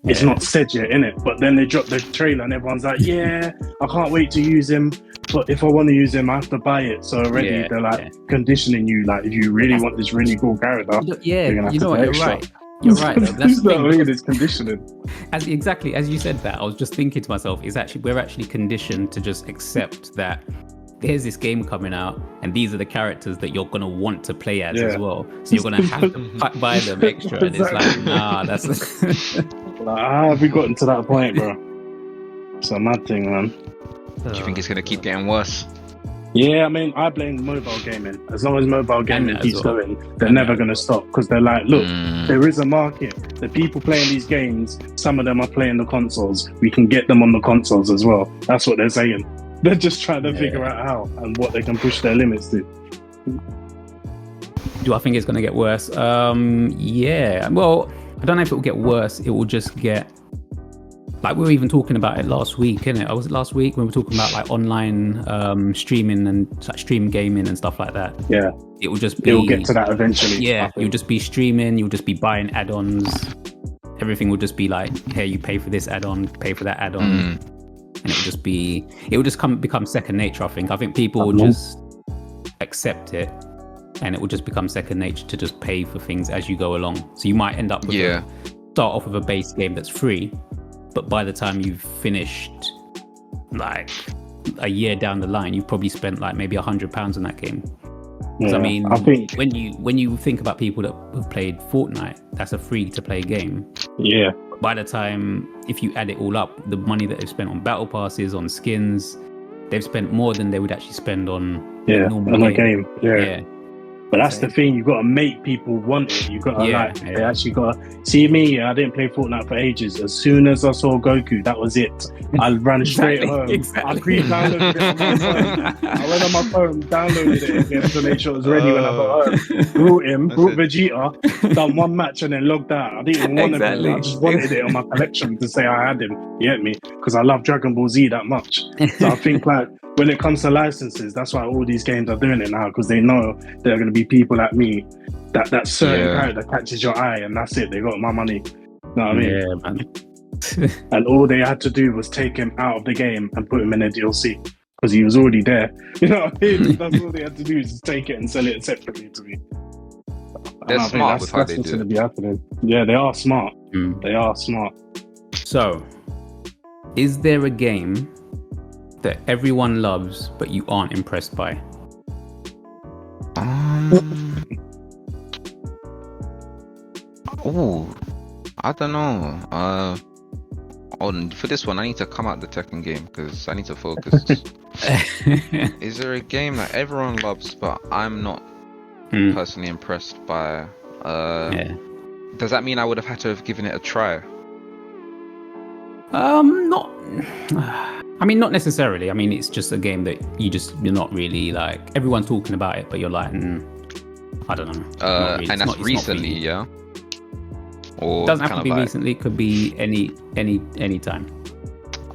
it's not said yet, innit? But then they dropped the trailer and everyone's like, I can't wait to use him. But if I want to use him, I have to buy it. So already they're like conditioning you, like, if you really want this really cool character, you're gonna have to pay extra. You're right, though. That's the thing. It's conditioning. As you said that, I was just thinking to myself, we're actually conditioned to just accept that there's this game coming out and these are the characters that you're gonna want to play as well. So you're gonna have to buy them extra. And it's like, nah, that's like, how have we gotten to that point, bro? It's a mad thing, man. Do you think it's gonna keep getting worse? Yeah, I mean, I blame mobile gaming. As long as mobile gaming keeps going, they're never going to stop, because they're like, look, there is a market. The people playing these games, some of them are playing the consoles. We can get them on the consoles as well. That's what they're saying. They're just trying to figure out how and what they can push their limits to. Do I think it's going to get worse? Yeah. Well, I don't know if it will get worse. It will just get... Like, we were even talking about it last week, innit? Was it last week when we were talking about like online streaming and like, stream gaming and stuff like that? Yeah. It will just be... It will get to that eventually. Yeah, you'll just be streaming, you'll just be buying add-ons. Everything will just be like, hey, you pay for this add-on, pay for that add-on. And it will just become second nature, I think. I think people will just accept it, and it will just become second nature to just pay for things as you go along. So you might end up with start off with a base game that's free, but by the time you've finished, like a year down the line, you've probably spent like maybe £100 on that game. Yeah, I mean, I think when you think about people that have played Fortnite, that's a free to play game. Yeah. By the time, if you add it all up, the money that they've spent on battle passes, on skins, they've spent more than they would actually spend on a normal game. Yeah. But that's the thing, you got to make people want it. You got to they actually got to see me. I didn't play Fortnite for ages. As soon as I saw Goku, that was it. I ran straight home. I pre-downloaded it on my phone. I went on my phone, downloaded it again to make sure it was ready when I got home. Brought Vegeta, done one match and then logged out. I didn't even want him. I just wanted it on my collection to say I had him. You get me? Because I love Dragon Ball Z that much. So I think like when it comes to licenses, that's why all these games are doing it now, because they know there are going to be people like me that certain character catches your eye, and that's it. They got my money. You know what I mean? Yeah, man. And all they had to do was take him out of the game and put him in a DLC because he was already there. You know what I mean? That's all they had to do is just take it and sell it separately to me. They're smart with how they do it. Be happening. Yeah, they are smart. They are smart. So, is there a game that everyone loves but you aren't impressed by? I don't know. For this one, I need to come out the Tekken game because I need to focus. Is there a game that everyone loves but I'm not personally impressed by? Does that mean I would have had to have given it a try? Not. I mean, not necessarily. I mean, it's just a game that you're not really like. Everyone's talking about it, but you're like, I don't know. Really. And that's recently, really. Yeah. Or doesn't have to be recently. It could be any time.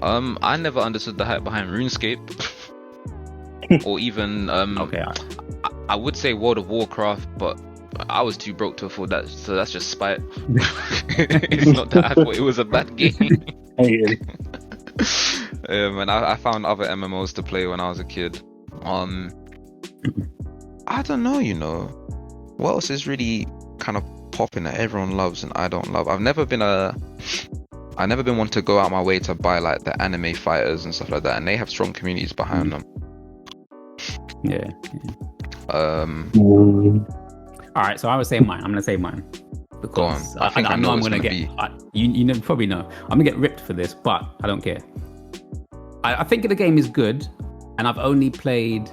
I never understood the hype behind RuneScape, or even I would say World of Warcraft, but I was too broke to afford that, so that's just spite. It's not that I thought it was a bad game. And I found other MMOs to play when I was a kid. I don't know, what else is really kind of popping that everyone loves and I don't love. I've never been one to go out my way to buy like the anime fighters and stuff like that, and they have strong communities behind them. Yeah. All right, so I would say mine. I'm gonna say mine because I know I'm gonna get. You probably know I'm gonna get ripped for this, but I don't care. I think the game is good, and I've only played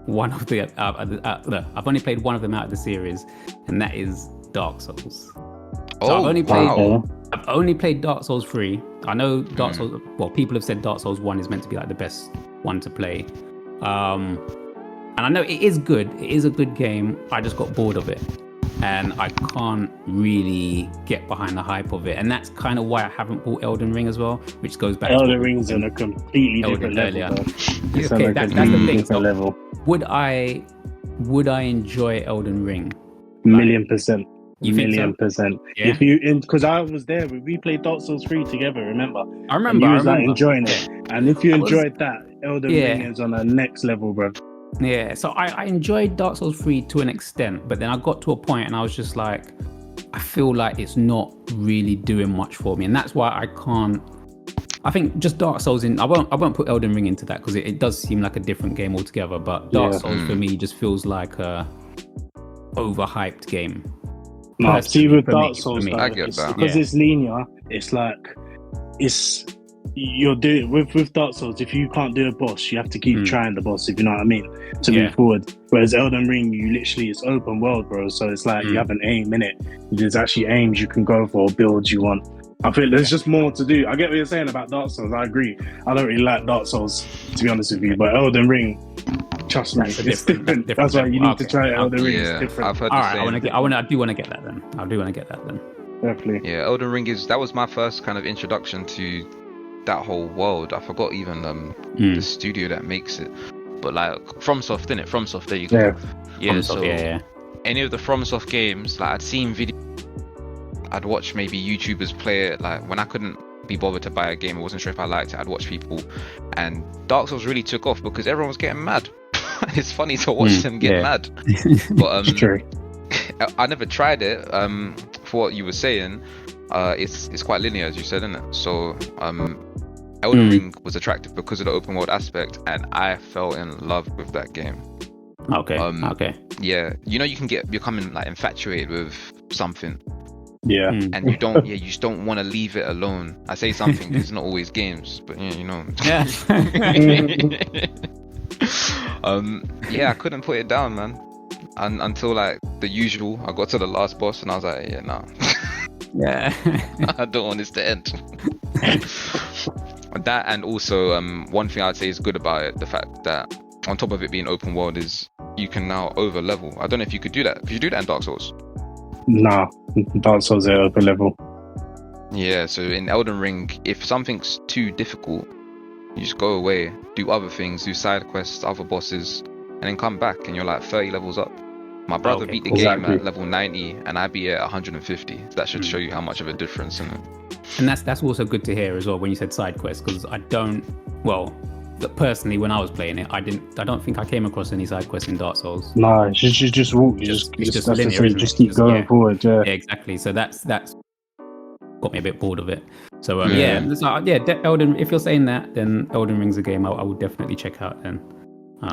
one of the. I've only played one of them out of the series, and that is Dark Souls. So I've only played Dark Souls 3. I know Dark Souls. Well, people have said Dark Souls 1 is meant to be like the best one to play. And I know it is good. It is a good game. I just got bored of it. And I can't really get behind the hype of it. And that's kind of why I haven't bought Elden Ring as well, which goes back to Elden Ring's on a completely different level. Okay, that's the thing. So level. Would I enjoy Elden Ring? $1,000,000%. You think so? $1,000,000%. Yeah. If you, because I was there, we played Dark Souls 3 together. Remember? I remember. And you was like enjoying it, and if you enjoyed that, Elden Ring is on a next level, bro. Yeah. So I enjoyed Dark Souls 3 to an extent, but then I got to a point and I was just like, I feel like it's not really doing much for me, and that's why I can't. I think just Dark Souls I won't put Elden Ring into that because it does seem like a different game altogether. But Dark Souls for me just feels like a overhyped game. No, see with Dark Souls, I get that. Because it's linear. It's like you're doing with Dark Souls. If you can't do a boss, you have to keep trying the boss. If you know what I mean, to move forward. Whereas Elden Ring, it's open world, bro. So it's like you have an aim in it. There's actually aims you can go for, builds you want. I feel there's just more to do. I get what you're saying about Dark Souls. I agree. I don't really like Dark Souls, to be honest with you. But Elden Ring, trust me, it's different. That's why you need to try Elden Ring. It's different. I've heard the same. I do want to get that then. Definitely. Yeah, Elden Ring that was my first kind of introduction to that whole world. I forgot even the studio that makes it. But like FromSoft, innit? FromSoft, there you go. Yeah. FromSoft, any of the FromSoft games, like I'd seen videos. I'd watch maybe YouTubers play it, like when I couldn't be bothered to buy a game, I wasn't sure if I liked it, I'd watch people, and Dark Souls really took off because everyone was getting mad. It's funny to watch them get mad. But true. I never tried it. For what you were saying, it's quite linear, as you said, isn't it? So Elden Ring was attractive because of the open world aspect, and I fell in love with that game. Okay. Yeah, you can get becoming like infatuated with something. Yeah. And you just don't want to leave it alone. I say something because it's not always games, but Yeah. I couldn't put it down, man. until like the usual. I got to the last boss and I was like, yeah, nah. Yeah. I don't want this to end. That, and also one thing I'd say is good about it, the fact that on top of it being open world, is you can now over level. I don't know if you could do that. Could you do that in Dark Souls? Nah, Dark Souls are open level. Yeah, so in Elden Ring, if something's too difficult, you just go away, do other things, do side quests, other bosses, and then come back and you're like 30 levels up. My brother beat the game at level 90 and I beat it at 150. So that should show you how much of a difference in it. And that's also good to hear as well when you said side quests, because personally when I was playing it, I don't think I came across any side quests in Dark Souls. No, you just walk, you just linear, just keep going forward. Yeah, exactly. So that's got me a bit bored of it. So Elden. If you're saying that, then Elden Ring's a game I would definitely check out. Then.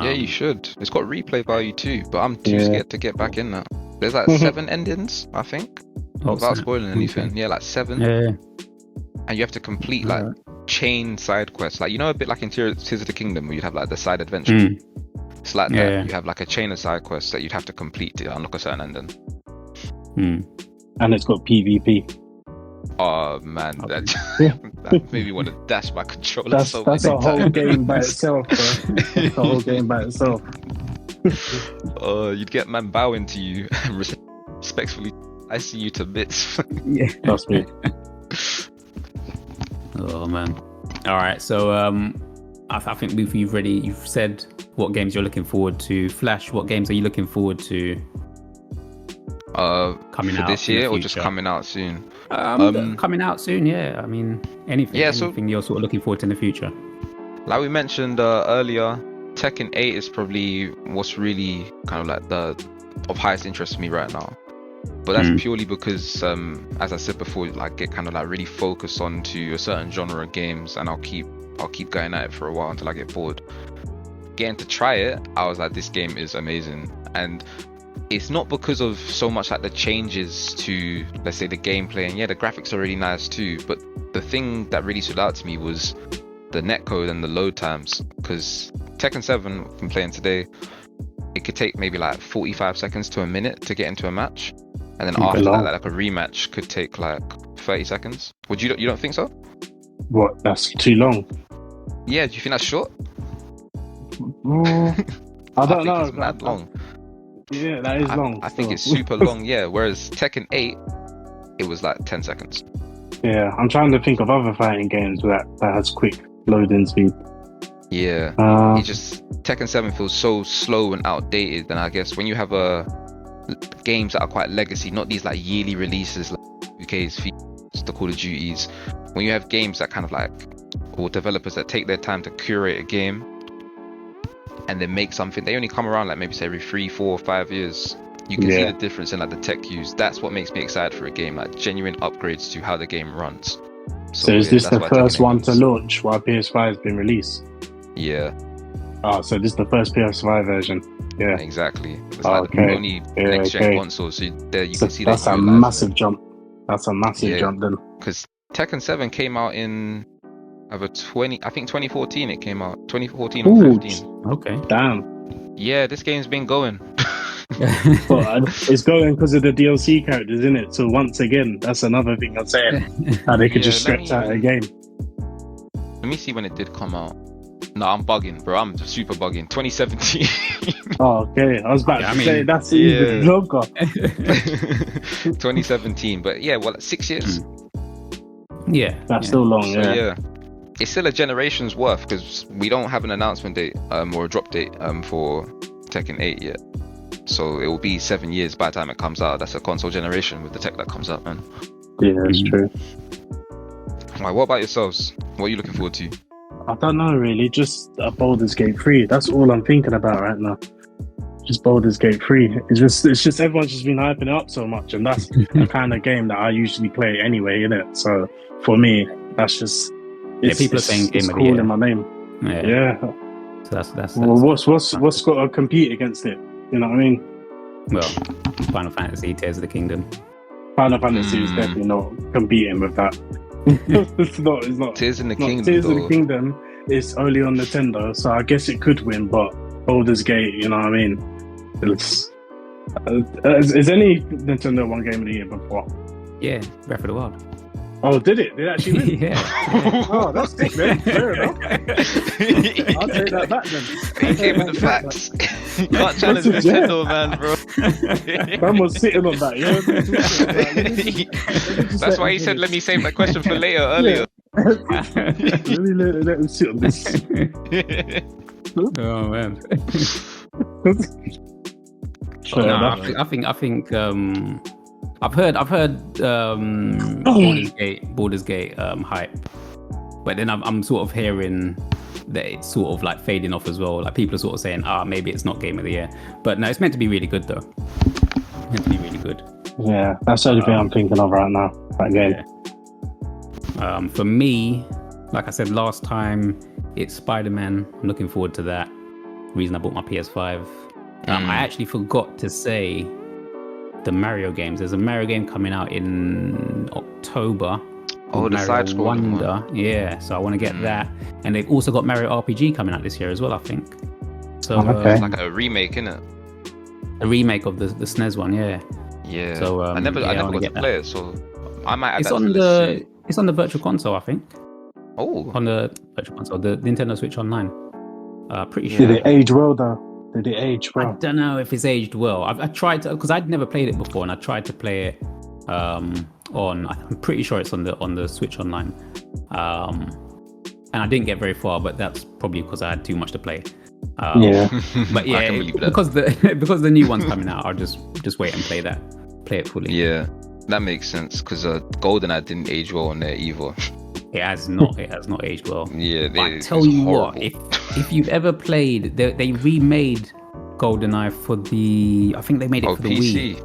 Yeah, you should. It's got replay value too, but I'm too scared to get back in that. There's like 7 endings, I think, without spoiling anything. Yeah, like 7. Yeah. And you have to complete like chain side quests, like, you know, a bit like in Tears of the Kingdom where you have like the side adventure. It's like that. You have like a chain of side quests that you'd have to complete to unlock a certain ending. And it's got PvP. Oh man, that made me want to dash my controller. That's a whole game by itself, bro. That's a whole game by itself. You'd get man bowing to you and respectfully I see you to bits. Yeah, trust me. Oh man. All right, so I think you've said what games you're looking forward to. Flash, what games are you looking forward to? Coming out this year or just coming out soon? Coming out soon, yeah. I mean, anything you're sort of looking forward to in the future. Like we mentioned earlier, Tekken 8 is probably what's really kind of like of highest interest to me right now. But that's purely because, as I said before, like get kind of like really focused onto a certain genre of games, and I'll keep going at it for a while until I get bored. Getting to try it, I was like, this game is amazing, and it's not because of so much like the changes to, let's say, the gameplay, and the graphics are really nice too, but the thing that really stood out to me was the netcode and the load times, because Tekken 7, I'm playing today, it could take maybe like 45 seconds to a minute to get into a match, and then after that, like a rematch could take like 30 seconds. You don't think so? What? That's too long. Yeah, do you think that's short? I don't know. It's mad long. Yeah, that is long. I think it's super long, yeah. Whereas Tekken 8, it was like 10 seconds. Yeah, I'm trying to think of other fighting games that has quick loading speed. Yeah, Tekken 7 feels so slow and outdated. And I guess when you have games that are quite legacy, not these like yearly releases like UK's FIFA, the Call of Duties, when you have games that kind of like, or developers that take their time to curate a game and then make something, they only come around like maybe say every 3, 4, 5 years. You can see the difference in like the tech used. That's what makes me excited for a game, like genuine upgrades to how the game runs. So is this the first one to launch while PS5 has been released? Yeah. Oh, so this is the first PS5 version. Yeah, exactly. It's like the only next gen console. So you can see that's a massive jump. That's a massive jump then. Because Tekken 7 came out in I think 2014 it came out. 2014 or 15. Okay. Damn. Yeah, this game's been going. Well, it's going because of the DLC characters, isn't it? So once again, that's another thing I'm saying. How they could just stretch out a game. Let me see when it did come out. No, I'm bugging, bro. I'm super bugging. 2017. Oh, okay. I was about to say that's even longer. 2017, but 6 years. Yeah, that's still long. So, yeah, it's still a generation's worth because we don't have an announcement date or a drop date for Tekken 8 yet. So it will be 7 years by the time it comes out. That's a console generation with the tech that comes out, man. Yeah, that's true. Right, what about yourselves? What are you looking forward to? I don't know, really. Just a Baldur's Gate 3. That's all I'm thinking about right now. Just Baldur's Gate 3. It's just everyone's just been hyping it up so much, and that's the kind of game that I usually play anyway, innit? So for me, that's just people are saying game of the year. year. In my name. Yeah. So that's well, what's got to compete against it? You know what I mean? Well, Final Fantasy, Tears of the Kingdom. Final Fantasy is definitely not competing with that. It's not. Tears in the Kingdom. Tears of the Kingdom is only on Nintendo, so I guess it could win. But Baldur's Gate, you know what I mean? Is any Nintendo won Game of the Year before? Yeah, Breath of the Wild. Oh, did it? Did it actually win? Yeah. Oh, that's sick, man. Fair enough. I'll take that back then. He came with the facts. You can't challenge Nintendo, man, bro. Man was sitting on that, yeah. That's why he said, "Let me save that question for later." Earlier. Let him sit on this. Oh man. I think I've heard Baldur's Gate hype, but then I'm sort of hearing that it's sort of like fading off as well. Like people are sort of saying, maybe it's not Game of the Year, but no, it's meant to be really good though. Meant to be really good. Yeah, that's the only thing I'm thinking of right now. That game. Yeah. For me, like I said last time, it's Spider-Man. I'm looking forward to that. Reason I bought my PS5. I actually forgot to say the Mario games. There's a Mario game coming out in October. Oh, the side-scrolling one. Yeah, so I want to get that. And they've also got Mario RPG coming out this year as well, I think. So it's like a remake, isn't it? A remake of the SNES one, yeah. Yeah. So I never got to play it, so I might add it's on the It's on the Virtual Console, I think. Oh. On the Virtual Console, the Nintendo Switch Online. Pretty sure. Did it age well though? Did it age well? I don't know if it's aged well. I tried to, because I'd never played it before, and I tried to play it on. I'm pretty sure it's on the Switch Online, and I didn't get very far. But that's probably because I had too much to play. Yeah. But yeah, because the new one's coming out, I'll just wait and play it fully. Yeah, that makes sense because GoldenEye didn't age well on there either. It has not aged well. Yeah, I tell you what, if you've ever played, they remade GoldenEye for the. I think they made it for the PC.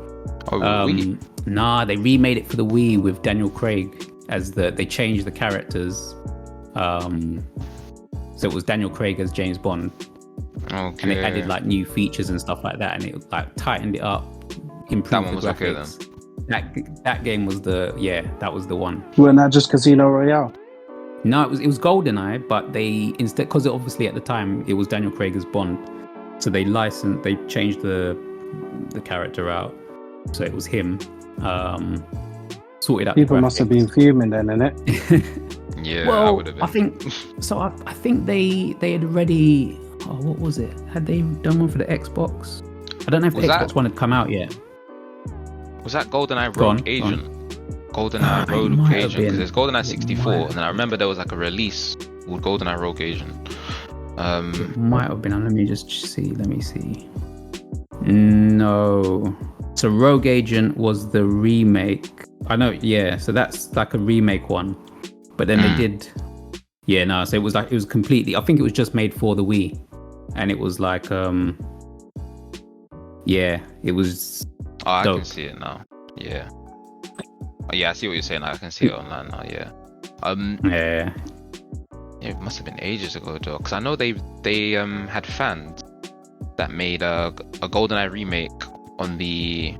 Wii. Wii. Nah, they remade it for the Wii with Daniel Craig as they changed the characters. So it was Daniel Craig as James Bond. Okay. And they added like new features and stuff like that, and it like tightened it up, improved the graphics. Okay, that game was that was the one. Wasn't that just Casino Royale? No, it was GoldenEye, but they instead, because obviously at the time it was Daniel Craig as Bond, so they changed the character out, so it was him. Sorted out. People must have been fuming then, innit? Yeah, well, I would have been. I think so. I think they had already. Oh, what was it? Had they done one for the Xbox? I don't know if the Xbox One had come out yet. Was that GoldenEye Rogue Agent? GoldenEye Rogue Agent, because there's GoldenEye 64, and then I remember there was like a release called GoldenEye Rogue Agent. It might have been. Let me see. No. So Rogue Agent was the remake. I know. Yeah. So that's like a remake one, but then they did. Yeah. No. So it was completely. I think it was just made for the Wii, and it was like yeah. It was. Oh, I can see it now. Yeah. Yeah, I see what you're saying. I can see it online now. Yeah. Yeah. It must have been ages ago, though, because I know they had fans that made a GoldenEye remake on the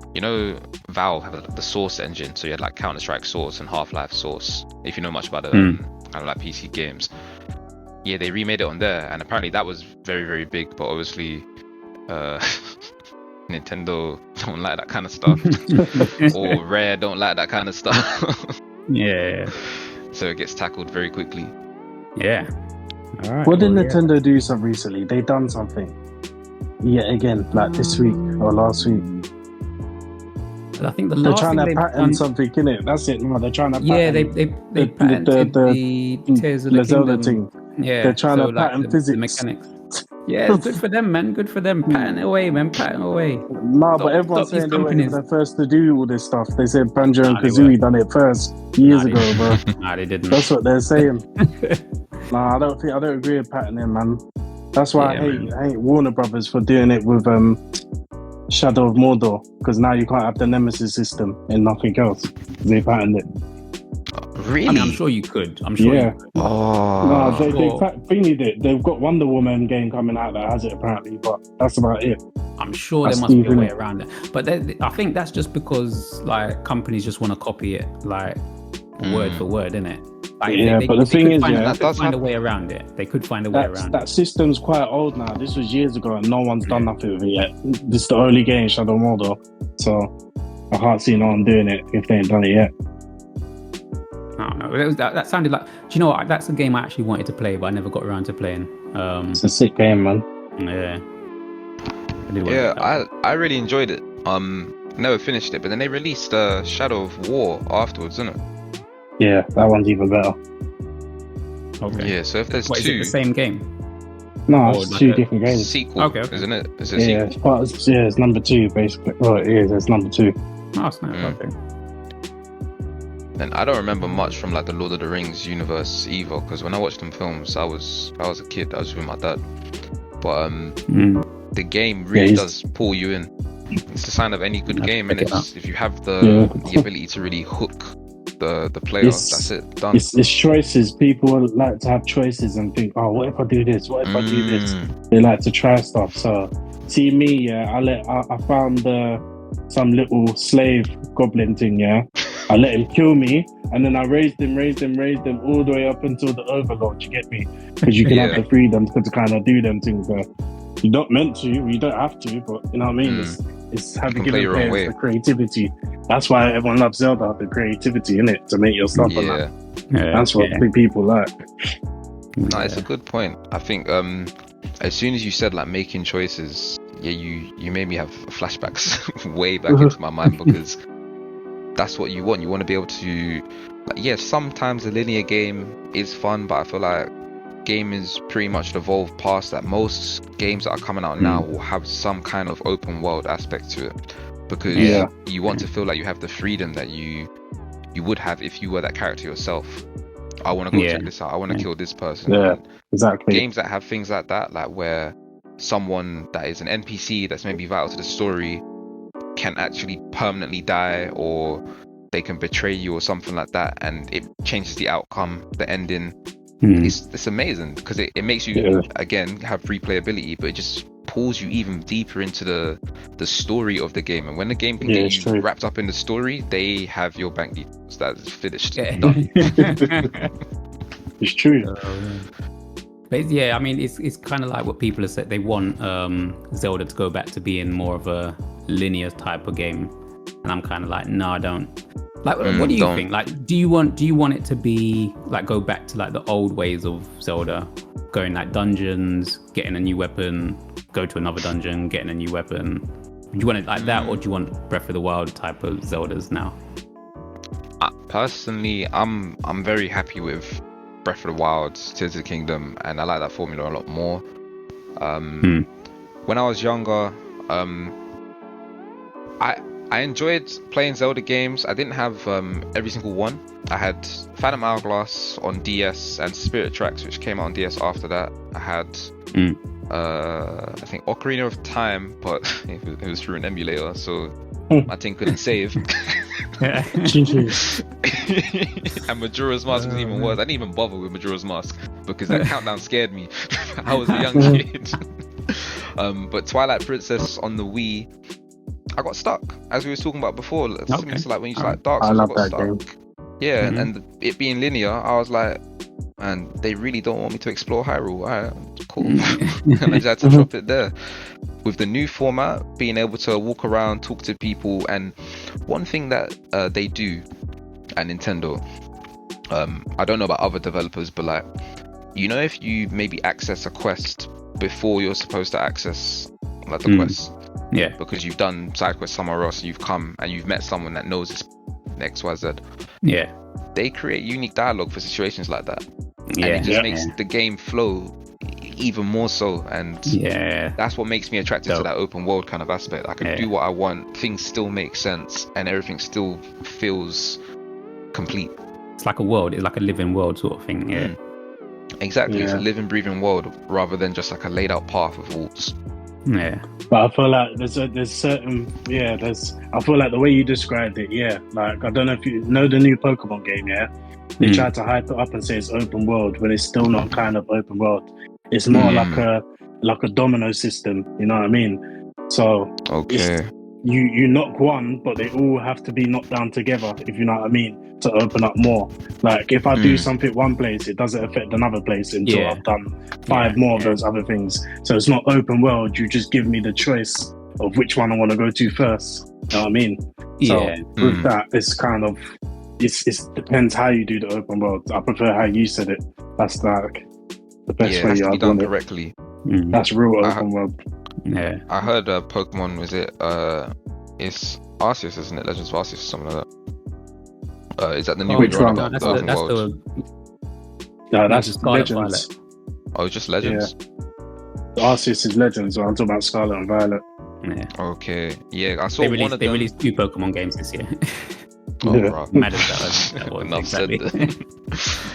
Valve have the Source engine, so you had like Counter-Strike Source and Half-Life Source. If you know much about the kind of like PC games, yeah, they remade it on there, and apparently that was very, very big. But obviously, Nintendo don't like that kind of stuff, or Rare don't like that kind of stuff. Yeah. So it gets tackled very quickly. Yeah. All right. What did Nintendo do recently? They done something. Yeah, again, like this week or last week. I think they're trying to patent something, innit? That's it. No, they're trying to patent. Yeah, they patented the Tears of the Zelda Kingdom. thing. Yeah, they're trying to patent physics. The mechanics. Yeah, it's good for them, man. Good for them. Patent away, man. Patent away. Nah, but everyone's saying they were the first to do all this stuff. They said Banjo and Kazooie done it first years ago, bro. Nah, they didn't. That's what they're saying. Nah, I don't agree with patenting, man. That's why I hate Warner Brothers for doing it with Shadow of Mordor, because now you can't have the Nemesis system and nothing else. They patented it. Really? I mean, I'm sure you could. I'm sure you could. Oh. No, they thingied it. They've got Wonder Woman game coming out that has it apparently, but that's about it. I'm sure there must be a way around it. But I think that's just because like companies just want to copy it like word for word, innit? Like, but the thing is, they could find a way around it. They could find a way around that system's quite old now. This was years ago, and no one's done nothing with it yet. This is the early game, Shadow Mordor, so I can't see no one doing it if they ain't done it yet. I don't know. That sounded like. Do you know what? That's a game I actually wanted to play, but I never got around to playing. It's a sick game, man. Yeah. I really enjoyed it. Never finished it, but then they released Shadow of War afterwards, isn't it? Yeah, that one's even better. Okay. Yeah, so if there's Is it the same game? No, it's like two different games. Sequel, isn't it? It's a sequel. It's number 2, basically. Well, it is. It's number 2. Oh, it's not okay. And I don't remember much from like the Lord of the Rings universe either, because when I watched them films, I was a kid. I was with my dad. But the game really does pull you in. It's a sign of any good game, and if you have the ability to really hook the player, that's it, done. It's choices. People like to have choices and think, oh, what if I do this? What if I do this? They like to try stuff. So see me, I found some little slave goblin thing, I let him kill me, and then I raised him all the way up until the overlord. You get me? Because you can have the freedom to kind of do them things. You're not meant to, you don't have to, but you know what I mean? It's having given players the creativity. That's why everyone loves Zelda, the creativity in it to make your stuff. That's what people like. No, it's a good point. I think as soon as you said like making choices, you made me have flashbacks way back into my mind, because that's what you want. You want to be able to, like, sometimes a linear game is fun, but I feel like gaming's pretty much evolved past that. Most games that are coming out now will have some kind of open world aspect to it, because you want to feel like you have the freedom that you would have if you were that character yourself. I want to go check this out. I want to kill this person. Yeah, exactly. Games that have things like that, like where someone that is an NPC that's maybe vital to the story can actually permanently die, or they can betray you or something like that, and it changes the outcome, the ending. It's amazing, because it makes you again have replayability, but it just pulls you even deeper into the story of the game. And when the game can get you wrapped up in the story, they have your bank details. That's finished. Done. It's true. But I mean, it's kind of like what people have said. They want Zelda to go back to being more of a linear type of game, and I'm kind of like, no, I don't. Like, what do you think? Like, do you want it to be like go back to like the old ways of Zelda, going like dungeons, getting a new weapon, go to another dungeon, getting a new weapon? Do you want it like that, or do you want Breath of the Wild type of Zeldas now? Personally, I'm very happy with Breath of the Wild, Tears of the Kingdom, and I like that formula a lot more. When I was younger, I enjoyed playing Zelda games. I didn't have every single one. I had Phantom Hourglass on DS and Spirit Tracks, which came out on DS after that. I had I think Ocarina of Time, but it was through an emulator, so my thing couldn't save. And Majora's Mask was even worse. I didn't even bother with Majora's Mask because that countdown scared me. I was a young kid. But Twilight Princess on the Wii, I got stuck, as we were talking about before. Similar to like when you like Dark Souls, I got stuck. Game. Yeah, and it being linear, I was like, man, they really don't want me to explore Hyrule. Alright, cool. And I just had to drop it there. With the new format, being able to walk around, talk to people, and one thing that they do at Nintendo, I don't know about other developers, but like, you know, if you maybe access a quest before you're supposed to access like the quest, because you've done side quests somewhere else, and you've come and you've met someone that knows this XYZ, they create unique dialogue for situations like that, and it just makes the game flow even more so, and that's what makes me attracted to that open world kind of aspect. I can do what I want, things still make sense, and everything still feels complete. It's like a world, it's like a living world sort of thing. Exactly. It's a living, breathing world rather than just like a laid out path of walls. But I feel like there's certain I feel like the way you described it, like, I don't know if you know the new Pokemon game, they try to hype it up and say it's open world, but it's still not kind of open world. It's more like a domino system, you know what I mean? So you knock one, but they all have to be knocked down together, if you know what I mean, to open up more. Like if I do something one place, it doesn't affect another place until I've done 5 more of those other things. So it's not open world. You just give me the choice of which one I want to go to first. You know what I mean? So with that, it's kind of it depends how you do the open world. I prefer how you said it. That's like the best way you I've done done correctly. That's real open world. Yeah, I heard Pokemon, was it it's Arceus, isn't it? Legends of Arceus or something like that. Is that the new which one? about that's the open that's world? That's Scarlet Legends. Violet. Oh, just Legends? The Arceus is Legends, so I'm talking about Scarlet and Violet. Yeah. Okay. Yeah, I saw one of them. They released 2 Pokemon games this year. Oh, Yeah. right. Mad as that was. Enough Exactly.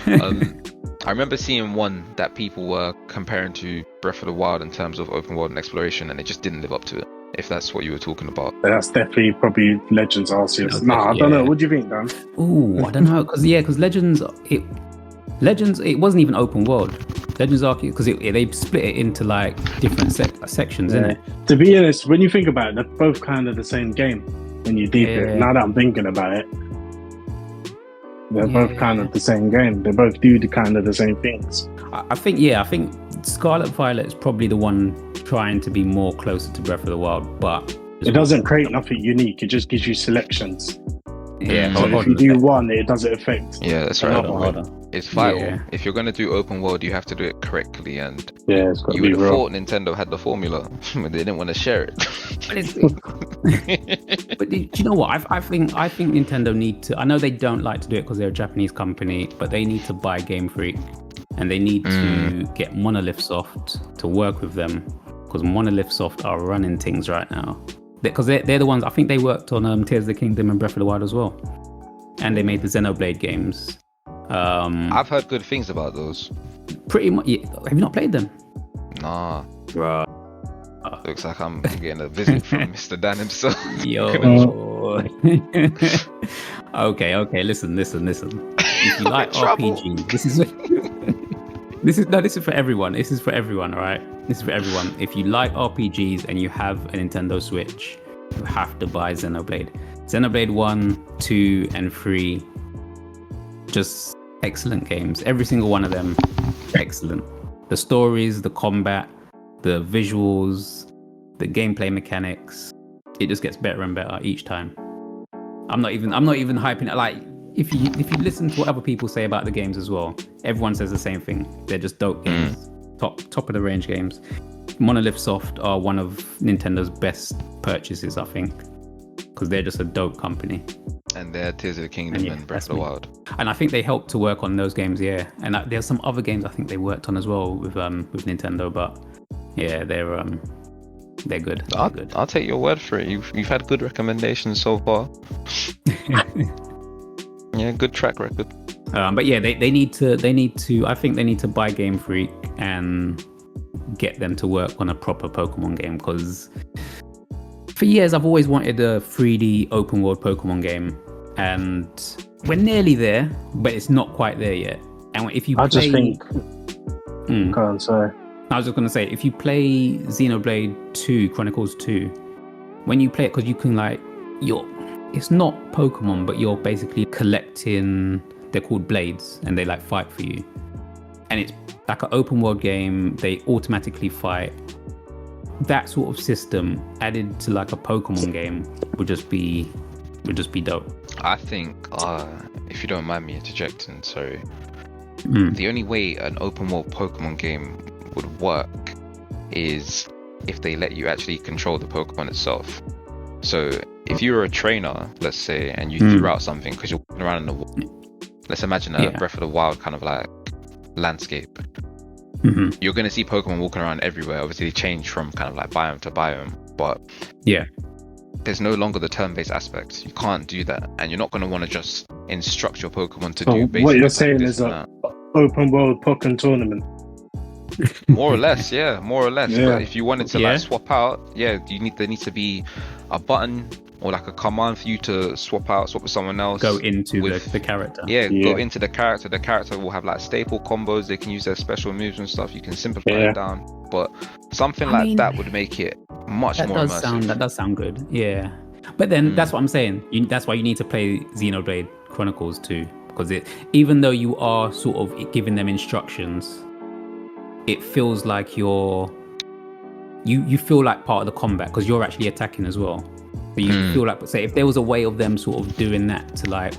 said. I remember seeing one that people were comparing to Breath of the Wild in terms of open world and exploration, and it just didn't live up to it. If that's what you were talking about. That's definitely probably Legends Arceus. No, I don't know. What do you think, Dan? Ooh, I don't know, because Legends, it wasn't even open world. Legends Arceus, because they split it into like different sections, innit? To be honest, when you think about it, they're both kind of the same game. When you deep it, now that I'm thinking about it, they're both kind of the same game. They both do the same things. I think Scarlet Violet is probably the one trying to be more closer to Breath of the Wild, but it doesn't create nothing unique. It just gives you selections. Yeah, So if you do one, it doesn't affect. Yeah, that's right. another. It's vital. Yeah. If you're going to do open world, you have to do it correctly, and It's got to you be would have real. thought Nintendo had the formula, but they didn't want to share it. But do you know what? I think Nintendo need to. I know they don't like to do it because they're a Japanese company, but they need to buy Game Freak, and they need to get Monolith Soft to work with them, because Monolith Soft are running things right now. Because they're the ones. I think they worked on Tears of the Kingdom and Breath of the Wild as well, and they made the Xenoblade games. I've heard good things about those. Pretty much. Yeah. Have you not played them? Nah, Bruh. looks like I'm getting a visit from Mr. Dan himself. Yo. Okay. Listen. If you like RPG, this is for everyone. This is for everyone, all right? This is for everyone. If you like RPGs and you have a Nintendo Switch, you have to buy Xenoblade. Xenoblade 1, 2, and 3, just excellent games. Every single one of them, excellent. The stories, the combat, the visuals, the gameplay mechanics, it just gets better and better each time. I'm not even hyping it. Like, if you listen to what other people say about the games as well, everyone says the same thing. They're just dope games, top of the range games. Monolith Soft are one of Nintendo's best purchases, I think, because they're just a dope company. And they're Tears of the Kingdom and Breath of the Wild. And I think they helped to work on those games, yeah. And there's some other games I think they worked on as well with Nintendo, but yeah, they're good. I'll take your word for it. You've had good recommendations so far. Yeah, good track record. But yeah, they need to. I think they need to buy Game Freak and get them to work on a proper Pokemon game, because for years I've always wanted a 3D open world Pokemon game, and we're nearly there, but it's not quite there yet. And if you I just think. Go on, sorry. I was just going to say, if you play Xenoblade 2, Chronicles 2, when you play it, because you can it's not Pokemon, but you're basically collecting, they're called blades, and they fight for you. And it's like an open world game, they automatically fight. That sort of system added to a Pokemon game would just be dope. I think, if you don't mind me interjecting, sorry, the only way an open world Pokemon game would work is if they let you actually control the Pokemon itself. So if you were a trainer, let's say, and you threw out something because you're walking around in the world, let's imagine a Breath of the Wild kind of landscape. You're going to see Pokemon walking around everywhere. Obviously they change from kind of biome to biome, but there's no longer the turn-based aspect. You can't do that, and you're not going to want to just instruct your Pokemon to do basically what you're saying is an open world Pokemon tournament. More or less. But if you wanted to swap out, there needs to be a button or a command for you to swap with someone else. Go into the character. Go into the character. The character will have staple combos. They can use their special moves and stuff. You can simplify it down. But something that would make it Much more immersive. That does sound good. Yeah. But then that's what I'm saying. That's why you need to play Xenoblade Chronicles 2, because even though you are sort of giving them instructions, it feels like you feel like part of the combat because you're actually attacking as well. So you feel like, say, if there was a way of them sort of doing that to like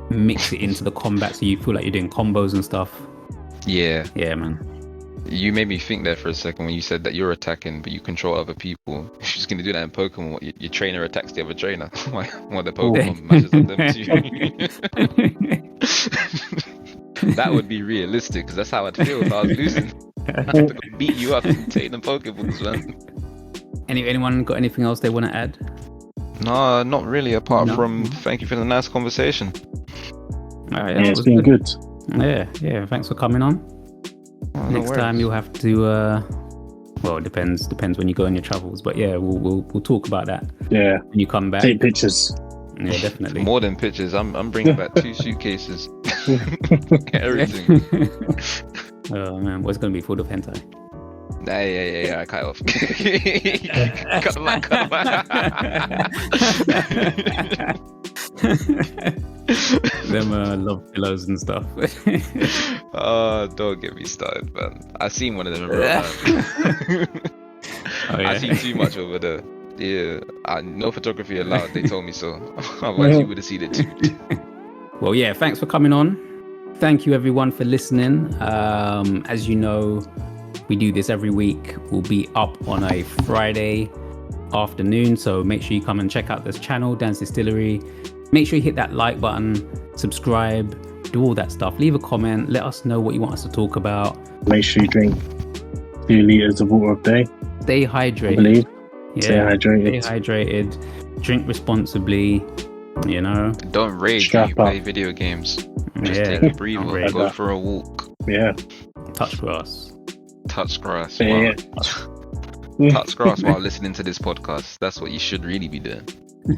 mix it into the combat, so you feel like you're doing combos and stuff. Yeah, man. You made me think there for a second when you said that you're attacking, but you control other people. If you're just going to do that in Pokemon, your trainer attacks the other trainer. One of the Pokemon matches on them too. That would be realistic, because that's how I'd feel if I was losing. I have to go beat you up and take the Pokeballs, man. Anyone got anything else they want to add? No, not really, apart from thank you for the nice conversation. It's been good. Yeah, thanks for coming on. Next time you'll have to well, it depends when you go on your travels, but yeah, we'll talk about that. Yeah, when you come back, take pictures. Yeah, definitely. More than pictures, I'm bringing back 2 suitcases. Everything. Oh man, what's gonna be full of hentai? Yeah, I cut off. Cut Them love pillows and stuff. Oh, don't get me started, man. I seen one of them in real life. I seen too much over there. Yeah, no photography allowed. They told me so. Otherwise, you would have seen it too. Well, yeah. Thanks for coming on. Thank you everyone for listening. As you know, we do this every week. We'll be up on a Friday afternoon, so make sure you come and check out this channel, Dan's Distillery. Make sure you hit that like button, subscribe, do all that stuff. Leave a comment. Let us know what you want us to talk about. Make sure you drink 2 liters of water a day. Stay hydrated. I believe. Yeah, Stay hydrated. Stay hydrated. Drink responsibly. You know. Don't rage when you play video games. Just take a breather. Go for a walk. Yeah. Touch grass. Touch grass. Yeah. Touch grass while listening to this podcast. That's what you should really be doing.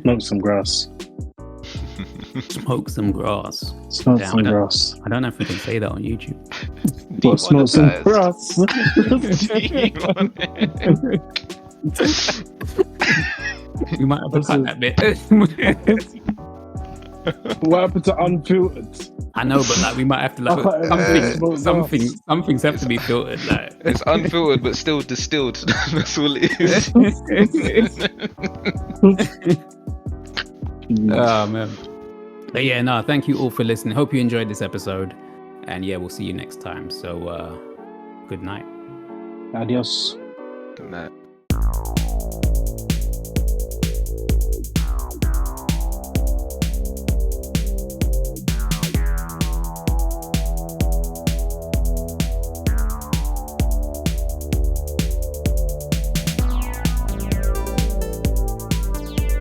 Smoke some grass. Smoke some grass. Smoke some grass. I don't know if we can say that on YouTube. What, smoke some grass? We might have to cut that bit. What happened to Unfiltered? I know, but like we might have to some things have to be filtered. Like it's unfiltered but still distilled. That's all it is. Oh man. But yeah, no, thank you all for listening. Hope you enjoyed this episode. And yeah, we'll see you next time. So good night. Adios. Good night.